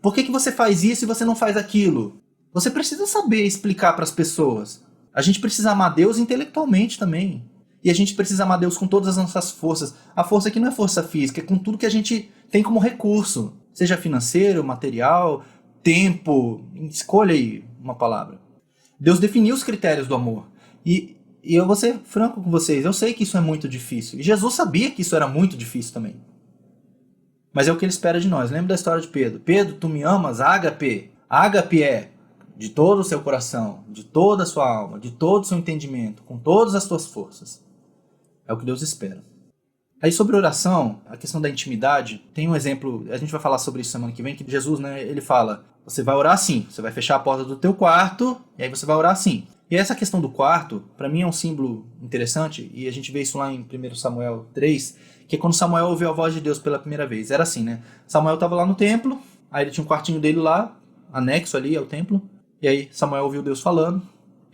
Por que que você faz isso e você não faz aquilo? Você precisa saber explicar para as pessoas. A gente precisa amar Deus intelectualmente também. E a gente precisa amar Deus com todas as nossas forças. A força aqui não é força física, é com tudo que a gente tem como recurso. Seja financeiro, material, tempo, escolha aí uma palavra. Deus definiu os critérios do amor. E eu vou ser franco com vocês, eu sei que isso é muito difícil. E Jesus sabia que isso era muito difícil também. Mas é o que ele espera de nós. Lembra da história de Pedro? Pedro, tu me amas? Ágape. Ágape é de todo o seu coração, de toda a sua alma, de todo o seu entendimento, com todas as tuas forças. É o que Deus espera. Aí sobre oração, a questão da intimidade, tem um exemplo, a gente vai falar sobre isso semana que vem, que Jesus, né, ele fala, você vai orar assim, você vai fechar a porta do teu quarto, e aí você vai orar assim. E essa questão do quarto, para mim é um símbolo interessante, e a gente vê isso lá em 1 Samuel 3, que é quando Samuel ouviu a voz de Deus pela primeira vez. Era assim, né? Samuel estava lá no templo, aí ele tinha um quartinho dele lá, anexo ali ao templo, e aí Samuel ouviu Deus falando.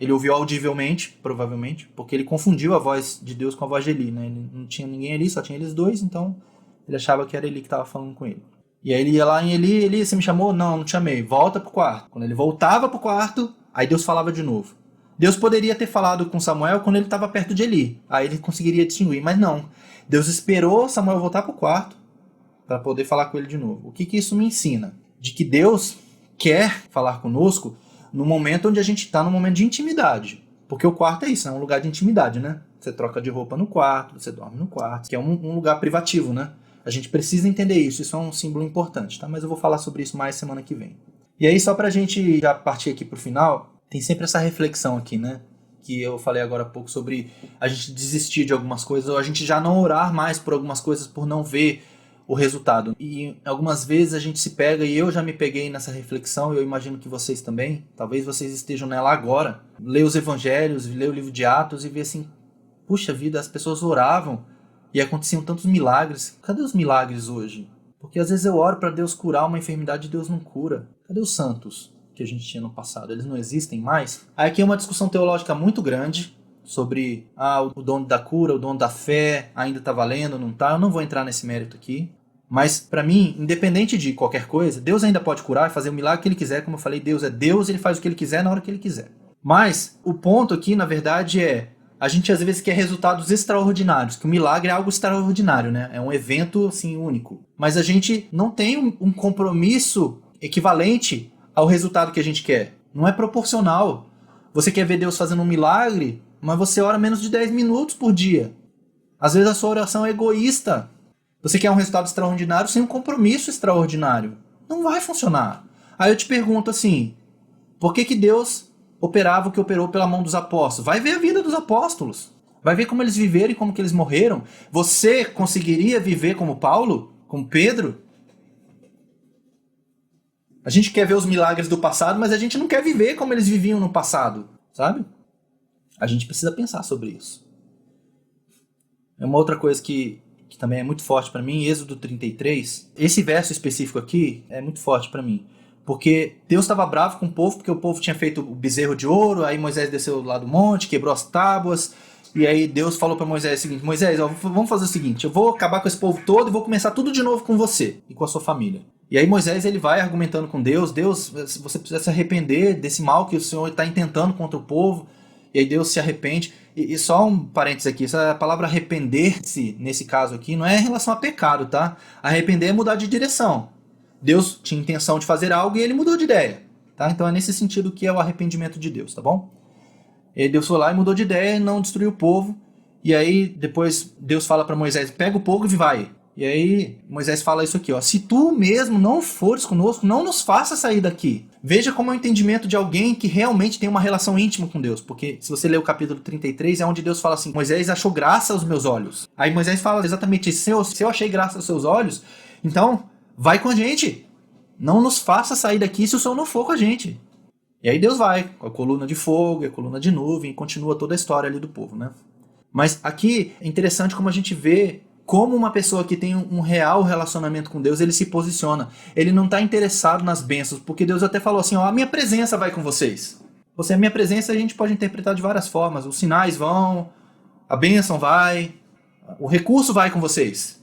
Ele ouviu audivelmente, provavelmente, porque ele confundiu a voz de Deus com a voz de Eli, né? Ele não tinha ninguém ali, só tinha eles dois, então ele achava que era Eli que estava falando com ele. E aí ele ia lá em Eli, Eli, você me chamou? Não, não te chamei, volta pro quarto. Quando ele voltava pro quarto, aí Deus falava de novo. Deus poderia ter falado com Samuel quando ele estava perto de Eli, aí ele conseguiria distinguir, mas não. Deus esperou Samuel voltar pro quarto para poder falar com ele de novo. O que que isso me ensina? De que Deus quer falar conosco no momento onde a gente está no momento de intimidade. Porque o quarto é isso, é um lugar de intimidade, né? Você troca de roupa no quarto, você dorme no quarto, que é um lugar privativo, né? A gente precisa entender isso é um símbolo importante, tá? Mas eu vou falar sobre isso mais semana que vem. E aí, só pra gente já partir aqui pro final, tem sempre essa reflexão aqui, né? Que eu falei agora há pouco sobre a gente desistir de algumas coisas, ou a gente já não orar mais por algumas coisas por não ver o resultado. E algumas vezes a gente se pega, e eu já me peguei nessa reflexão, e eu imagino que vocês também, talvez vocês estejam nela agora, lê os evangelhos, lê o livro de Atos e vê assim, puxa vida, as pessoas oravam e aconteciam tantos milagres. Cadê os milagres hoje? Porque às vezes eu oro para Deus curar uma enfermidade e Deus não cura. Cadê os santos que a gente tinha no passado? Eles não existem mais? Aí aqui é uma discussão teológica muito grande sobre o dono da cura, o dono da fé, ainda está valendo, não está? Eu não vou entrar nesse mérito aqui. Mas, para mim, independente de qualquer coisa, Deus ainda pode curar e fazer o milagre que Ele quiser. Como eu falei, Deus é Deus, Ele faz o que Ele quiser na hora que Ele quiser. Mas, o ponto aqui, na verdade, é a gente às vezes quer resultados extraordinários, que o milagre é algo extraordinário, né? É um evento, assim, único. Mas a gente não tem um compromisso equivalente ao resultado que a gente quer. Não é proporcional. Você quer ver Deus fazendo um milagre, mas você ora menos de 10 minutos por dia. Às vezes a sua oração é egoísta. Você quer um resultado extraordinário sem um compromisso extraordinário. Não vai funcionar. Aí eu te pergunto assim, por que Deus operava o que operou pela mão dos apóstolos? Vai ver a vida dos apóstolos. Vai ver como eles viveram e como que eles morreram. Você conseguiria viver como Paulo? Como Pedro? A gente quer ver os milagres do passado, mas a gente não quer viver como eles viviam no passado, sabe? A gente precisa pensar sobre isso. É uma outra coisa que também é muito forte para mim, Êxodo 33. Esse verso específico aqui é muito forte para mim. Porque Deus estava bravo com o povo, porque o povo tinha feito o bezerro de ouro, aí Moisés desceu lá do monte, quebrou as tábuas, e aí Deus falou para Moisés o seguinte: Moisés, ó, vamos fazer o seguinte, eu vou acabar com esse povo todo e vou começar tudo de novo com você e com a sua família. E aí Moisés ele vai argumentando com Deus: Deus, você precisa se arrepender desse mal que o Senhor está intentando contra o povo. E aí Deus se arrepende. E só um parênteses aqui, essa palavra arrepender-se, nesse caso aqui, não é em relação a pecado, tá? Arrepender é mudar de direção. Deus tinha intenção de fazer algo e ele mudou de ideia, tá? Então é nesse sentido que é o arrependimento de Deus, tá bom? E Deus foi lá e mudou de ideia, não destruiu o povo. E aí depois Deus fala para Moisés: pega o povo e vai. E aí Moisés fala isso aqui, ó: se tu mesmo não fores conosco, não nos faça sair daqui. Veja como é o entendimento de alguém que realmente tem uma relação íntima com Deus. Porque se você ler o capítulo 33, é onde Deus fala assim: Moisés achou graça aos meus olhos. Aí Moisés fala exatamente isso: se eu achei graça aos seus olhos, então vai com a gente. Não nos faça sair daqui se o Senhor não for com a gente. E aí Deus vai, com a coluna de fogo, a coluna de nuvem, e continua toda a história ali do povo, né? Mas aqui é interessante como a gente vê como uma pessoa que tem um real relacionamento com Deus, ele se posiciona. Ele não está interessado nas bênçãos, porque Deus até falou assim: ó, a minha presença vai com vocês. A minha presença a gente pode interpretar de várias formas. Os sinais vão, a bênção vai, o recurso vai com vocês.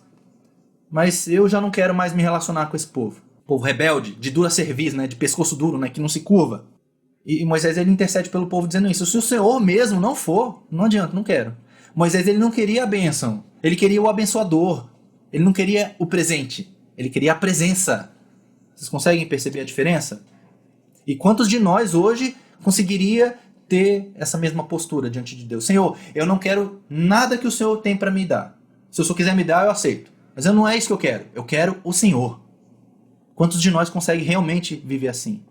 Mas eu já não quero mais me relacionar com esse povo. Povo rebelde, de dura cerviz, né, de pescoço duro, né, que não se curva. E Moisés ele intercede pelo povo dizendo isso: se o Senhor mesmo não for, não adianta, não quero. Moisés ele não queria a bênção, ele queria o abençoador. Ele não queria o presente, ele queria a presença. Vocês conseguem perceber a diferença? E quantos de nós hoje conseguiria ter essa mesma postura diante de Deus? Senhor, eu não quero nada que o Senhor tem para me dar. Se o Senhor quiser me dar, eu aceito. Mas não é isso que eu quero o Senhor. Quantos de nós conseguem realmente viver assim?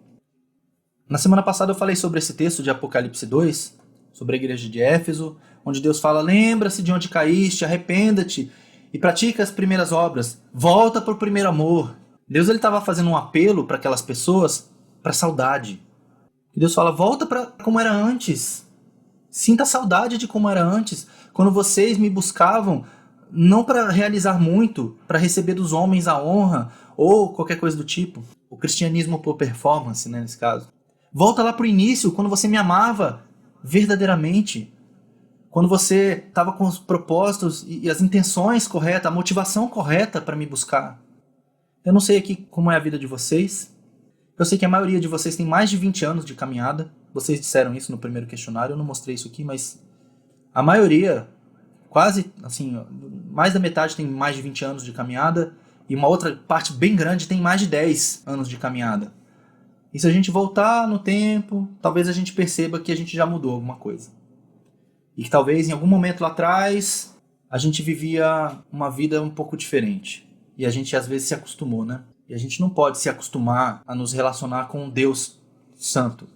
Na semana passada eu falei sobre esse texto de Apocalipse 2, sobre a igreja de Éfeso, onde Deus fala: lembra-se de onde caíste, arrependa-te e pratica as primeiras obras, volta para o primeiro amor. Deus estava fazendo um apelo para aquelas pessoas, para saudade. E Deus fala: volta para como era antes, sinta a saudade de como era antes, quando vocês me buscavam, não para realizar muito, para receber dos homens a honra, ou qualquer coisa do tipo. O cristianismo por performance, né, nesse caso. Volta lá para o início, quando você me amava verdadeiramente. Quando você estava com os propósitos e as intenções corretas, a motivação correta para me buscar. Eu não sei aqui como é a vida de vocês. Eu sei que a maioria de vocês tem mais de 20 anos de caminhada. Vocês disseram isso no primeiro questionário, eu não mostrei isso aqui, mas a maioria, quase, assim, mais da metade tem mais de 20 anos de caminhada e uma outra parte bem grande tem mais de 10 anos de caminhada. E se a gente voltar no tempo, talvez a gente perceba que a gente já mudou alguma coisa. E que talvez em algum momento lá atrás a gente vivia uma vida um pouco diferente. E a gente às vezes se acostumou, né? E a gente não pode se acostumar a nos relacionar com um Deus santo.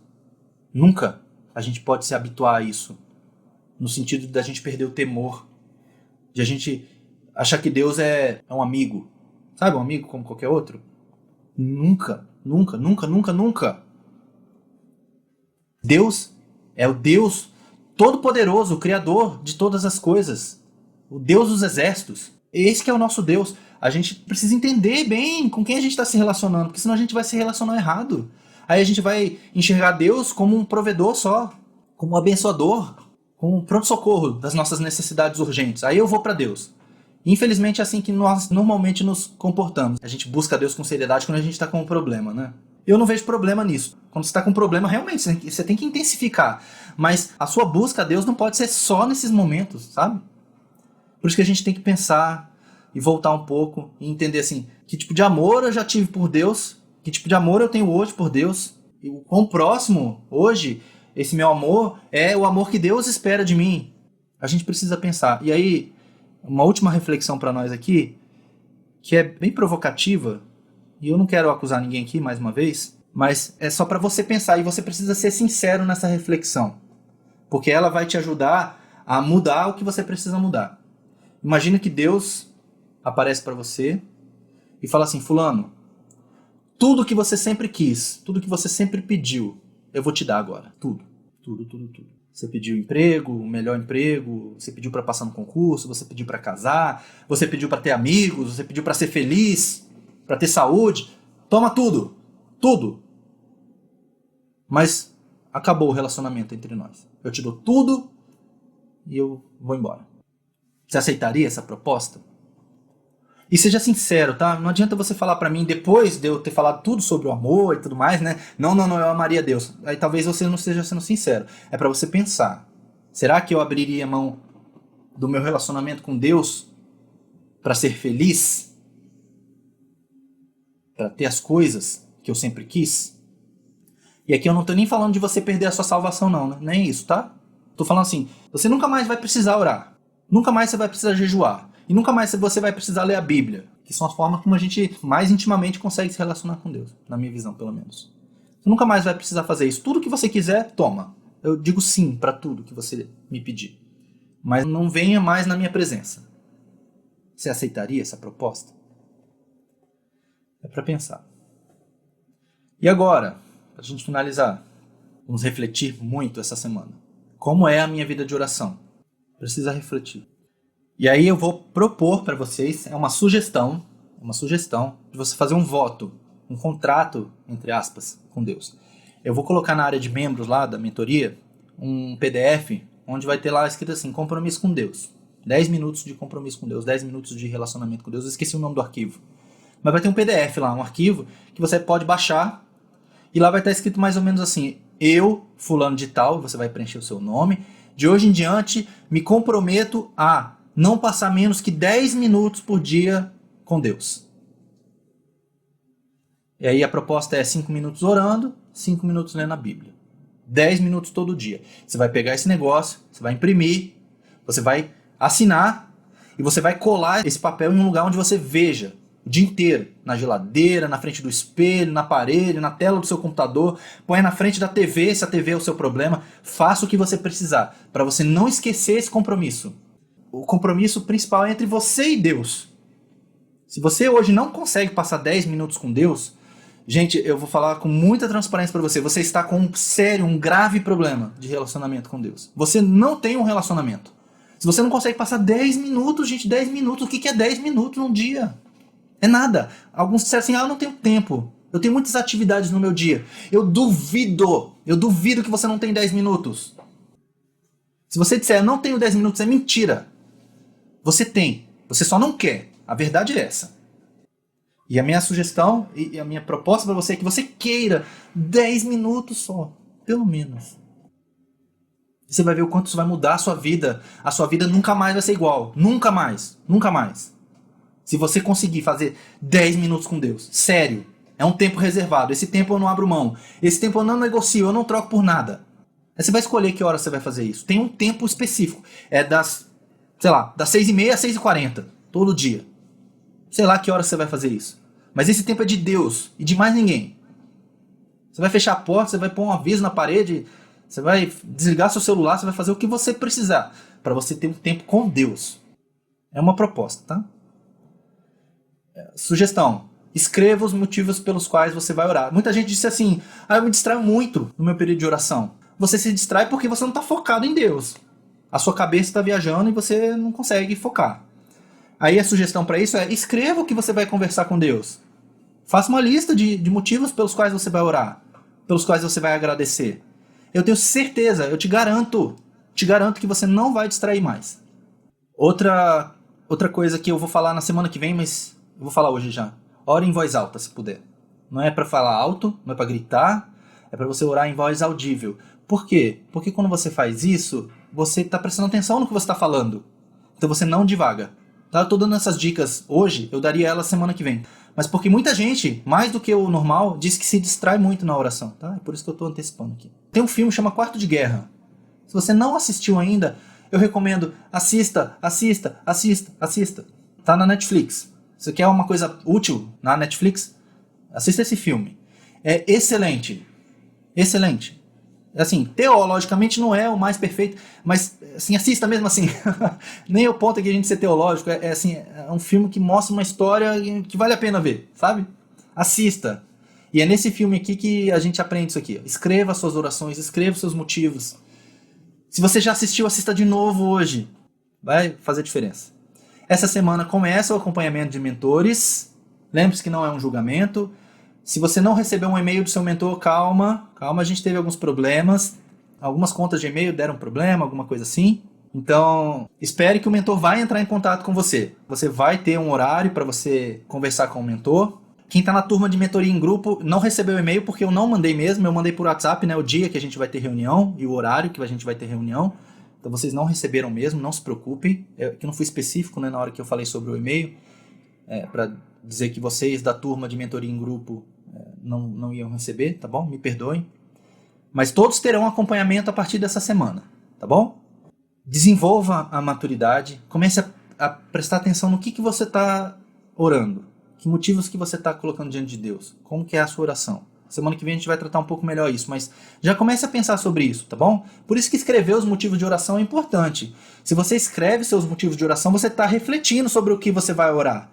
Nunca a gente pode se habituar a isso. No sentido da gente perder o temor. De a gente achar que Deus é um amigo. Sabe, um amigo como qualquer outro? Nunca, nunca, nunca, nunca, nunca. Deus é o Deus Todo-Poderoso, o Criador de todas as coisas. O Deus dos exércitos. Esse que é o nosso Deus. A gente precisa entender bem com quem a gente está se relacionando, porque senão a gente vai se relacionar errado. Aí a gente vai enxergar Deus como um provedor só, como um abençoador, como um pronto-socorro das nossas necessidades urgentes. Aí eu vou para Deus. Infelizmente é assim que nós normalmente nos comportamos. A gente busca Deus com seriedade quando a gente está com um problema, né? Eu não vejo problema nisso. Quando você está com um problema, realmente, você tem que intensificar. Mas a sua busca a Deus não pode ser só nesses momentos, sabe? Por isso que a gente tem que pensar e voltar um pouco e entender assim, que tipo de amor eu já tive por Deus, que tipo de amor eu tenho hoje por Deus, e o quão próximo hoje esse meu amor é o amor que Deus espera de mim. A gente precisa pensar. E aí, uma última reflexão para nós aqui, que é bem provocativa, e eu não quero acusar ninguém aqui mais uma vez, mas é só para você pensar, e você precisa ser sincero nessa reflexão, porque ela vai te ajudar a mudar o que você precisa mudar. Imagina que Deus aparece para você e fala assim: fulano, tudo que você sempre quis, tudo que você sempre pediu, eu vou te dar agora. Tudo. Tudo, tudo, tudo. Você pediu emprego, o melhor emprego, você pediu para passar no concurso, você pediu para casar, você pediu para ter amigos, você pediu para ser feliz, para ter saúde. Toma tudo. Tudo. Mas acabou o relacionamento entre nós. Eu te dou tudo e eu vou embora. Você aceitaria essa proposta? E seja sincero, tá? Não adianta você falar pra mim, depois de eu ter falado tudo sobre o amor e tudo mais, né? Não, eu amaria Deus. Aí talvez você não esteja sendo sincero. É pra você pensar. Será que eu abriria mão do meu relacionamento com Deus pra ser feliz? Pra ter as coisas que eu sempre quis? E aqui eu não tô nem falando de você perder a sua salvação não, né? Nem isso, tá? Tô falando assim, você nunca mais vai precisar orar. Nunca mais você vai precisar jejuar. E nunca mais você vai precisar ler a Bíblia, que são as formas como a gente mais intimamente consegue se relacionar com Deus, na minha visão, pelo menos. Você nunca mais vai precisar fazer isso. Tudo que você quiser, toma. Eu digo sim para tudo que você me pedir. Mas não venha mais na minha presença. Você aceitaria essa proposta? É para pensar. E agora, para a gente finalizar, vamos refletir muito essa semana. Como é a minha vida de oração? Precisa refletir. E aí eu vou propor para vocês, é uma sugestão de você fazer um voto, um contrato, entre aspas, com Deus. Eu vou colocar na área de membros lá da mentoria um PDF, onde vai ter lá escrito assim, compromisso com Deus. 10 minutos de compromisso com Deus, 10 minutos de relacionamento com Deus, eu esqueci o nome do arquivo. Mas vai ter um PDF lá, um arquivo, que você pode baixar, e lá vai estar escrito mais ou menos assim, eu, fulano de tal, você vai preencher o seu nome, de hoje em diante me comprometo a não passar menos que 10 minutos por dia com Deus. E aí a proposta é 5 minutos orando, 5 minutos lendo a Bíblia. 10 minutos todo dia. Você vai pegar esse negócio, você vai imprimir, você vai assinar e você vai colar esse papel em um lugar onde você veja o dia inteiro. Na geladeira, na frente do espelho, na parede, na tela do seu computador. Põe na frente da TV, se a TV é o seu problema. Faça o que você precisar, para você não esquecer esse compromisso. O compromisso principal é entre você e Deus. Se você hoje não consegue passar 10 minutos com Deus, gente, eu vou falar com muita transparência para você. Você está com um sério, um grave problema de relacionamento com Deus. Você não tem um relacionamento. Se você não consegue passar 10 minutos, gente, 10 minutos, o que é 10 minutos num dia? É nada. Alguns disseram assim, eu não tenho tempo. Eu tenho muitas atividades no meu dia. Eu duvido que você não tem 10 minutos. Se você disser, eu não tenho 10 minutos, é mentira. Você tem, você só não quer. A verdade é essa. E a minha sugestão e a minha proposta para você é que você queira 10 minutos só, pelo menos. Você vai ver o quanto isso vai mudar a sua vida. A sua vida nunca mais vai ser igual. Nunca mais. Nunca mais. Se você conseguir fazer 10 minutos com Deus. Sério. É um tempo reservado. Esse tempo eu não abro mão. Esse tempo eu não negocio. Eu não troco por nada. Aí você vai escolher que hora você vai fazer isso. Tem um tempo específico. É das 6h30 às 6h40. Todo dia. Sei lá que hora você vai fazer isso. Mas esse tempo é de Deus e de mais ninguém. Você vai fechar a porta, você vai pôr um aviso na parede, você vai desligar seu celular, você vai fazer o que você precisar para você ter um tempo com Deus. É uma proposta, tá? Sugestão. Escreva os motivos pelos quais você vai orar. Muita gente disse assim, eu me distraio muito no meu período de oração. Você se distrai porque você não está focado em Deus. A sua cabeça está viajando e você não consegue focar. Aí a sugestão para isso é, escreva o que você vai conversar com Deus. Faça uma lista de motivos pelos quais você vai orar, pelos quais você vai agradecer. Eu tenho certeza, eu te garanto que você não vai distrair mais. Outra coisa que eu vou falar na semana que vem, mas eu vou falar hoje já. Ore em voz alta, se puder. Não é para falar alto, não é para gritar, é para você orar em voz audível. Por quê? Porque quando você faz isso, você está prestando atenção no que você está falando. Então você não divaga. Tá? Eu estou dando essas dicas hoje, eu daria elas semana que vem. Mas porque muita gente, mais do que o normal, diz que se distrai muito na oração. Tá? É por isso que eu estou antecipando aqui. Tem um filme que chama Quarto de Guerra. Se você não assistiu ainda, eu recomendo, assista. Tá na Netflix. Você quer uma coisa útil na Netflix? Assista esse filme. É excelente. Excelente. Assim, teologicamente não é o mais perfeito, mas assim, assista mesmo assim. Nem o ponto aqui a gente ser teológico, assim, é um filme que mostra uma história que vale a pena ver, sabe? Assista. E é nesse filme aqui que a gente aprende isso aqui. Escreva suas orações, escreva seus motivos. Se você já assistiu, assista de novo hoje. Vai fazer diferença. Essa semana começa o acompanhamento de mentores. Lembre-se que não é um julgamento. Se você não recebeu um e-mail do seu mentor, calma, a gente teve alguns problemas, algumas contas de e-mail deram problema, alguma coisa assim. Então, espere que o mentor vai entrar em contato com você. Você vai ter um horário para você conversar com o mentor. Quem está na turma de mentoria em grupo não recebeu e-mail porque eu não mandei mesmo, eu mandei por WhatsApp, né, o dia que a gente vai ter reunião e o horário que a gente vai ter reunião. Então vocês não receberam mesmo, não se preocupem. Que não fui específico, né, na hora que eu falei sobre o e-mail, para dizer que vocês da turma de mentoria em grupo não iam receber, tá bom? Me perdoem. Mas todos terão acompanhamento a partir dessa semana, tá bom? Desenvolva a maturidade, comece a prestar atenção no que você está orando, que motivos que você está colocando diante de Deus, como que é a sua oração. Semana que vem a gente vai tratar um pouco melhor isso, mas já comece a pensar sobre isso, tá bom? Por isso que escrever os motivos de oração é importante. Se você escreve seus motivos de oração, você está refletindo sobre o que você vai orar.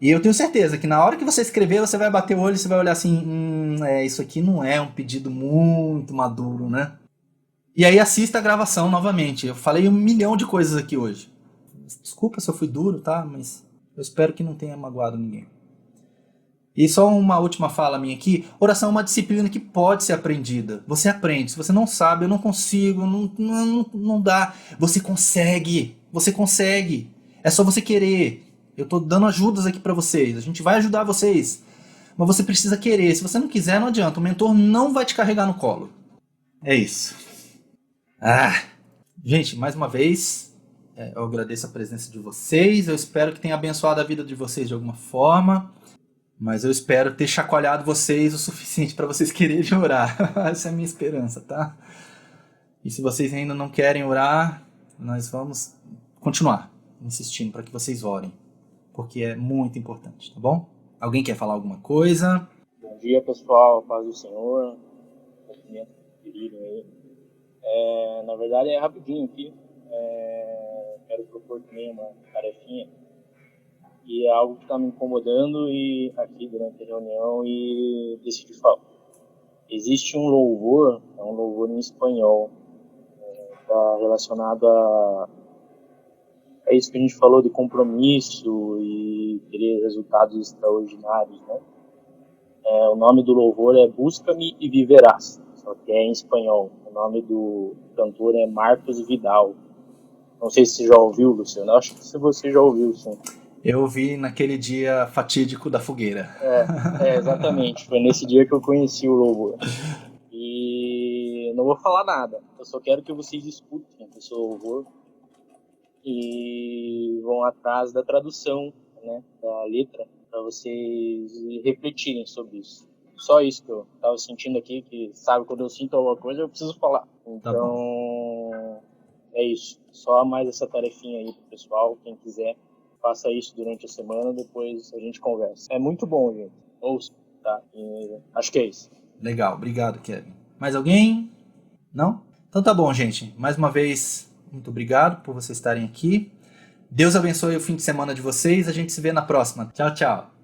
E eu tenho certeza que na hora que você escrever, você vai bater o olho e você vai olhar assim, isso aqui não é um pedido muito maduro, né? E aí assista a gravação novamente. Eu falei 1 milhão de coisas aqui hoje. Desculpa se eu fui duro, tá? Mas eu espero que não tenha magoado ninguém. E só uma última fala minha aqui. Oração é uma disciplina que pode ser aprendida. Você aprende. Se você não sabe, eu não consigo, não dá. Você consegue. Você consegue. É só você querer. Eu tô dando ajudas aqui pra vocês. A gente vai ajudar vocês. Mas você precisa querer. Se você não quiser, não adianta. O mentor não vai te carregar no colo. É isso. Gente, mais uma vez, eu agradeço a presença de vocês. Eu espero que tenha abençoado a vida de vocês de alguma forma. Mas eu espero ter chacoalhado vocês o suficiente para vocês quererem orar. Essa é a minha esperança, tá? E se vocês ainda não querem orar, nós vamos continuar insistindo para que vocês orem. Porque é muito importante, tá bom? Alguém quer falar alguma coisa?
Bom dia, pessoal. Paz do Senhor. Cumprimento querido aí. Na verdade, é rapidinho aqui. Quero propor também uma tarefinha. E é algo que está me incomodando e aqui durante a reunião e decidi falar. Existe um louvor, é um louvor em espanhol, tá relacionado a isso que a gente falou de compromisso e querer resultados extraordinários, né? O nome do louvor é Busca-me e Viverás, só que é em espanhol. O nome do cantor é Marcos Vidal. Não sei se você já ouviu, Luciano. Acho que você já ouviu, sim.
Eu ouvi naquele dia fatídico da fogueira.
Exatamente. Foi nesse dia que eu conheci o louvor. E não vou falar nada. Eu só quero que vocês escutem esse louvor e vão atrás da tradução, né, da letra, para vocês refletirem sobre isso. Só isso que eu estava sentindo aqui, que sabe, quando eu sinto alguma coisa, eu preciso falar. Então, é isso. Só mais essa tarefinha aí pro pessoal, quem quiser. Faça isso durante a semana, depois a gente conversa. É muito bom, gente. Ouça, tá? Acho que é isso.
Legal, obrigado, Kevin. Mais alguém? Não? Então tá bom, gente. Mais uma vez, muito obrigado por vocês estarem aqui. Deus abençoe o fim de semana de vocês. A gente se vê na próxima. Tchau, tchau.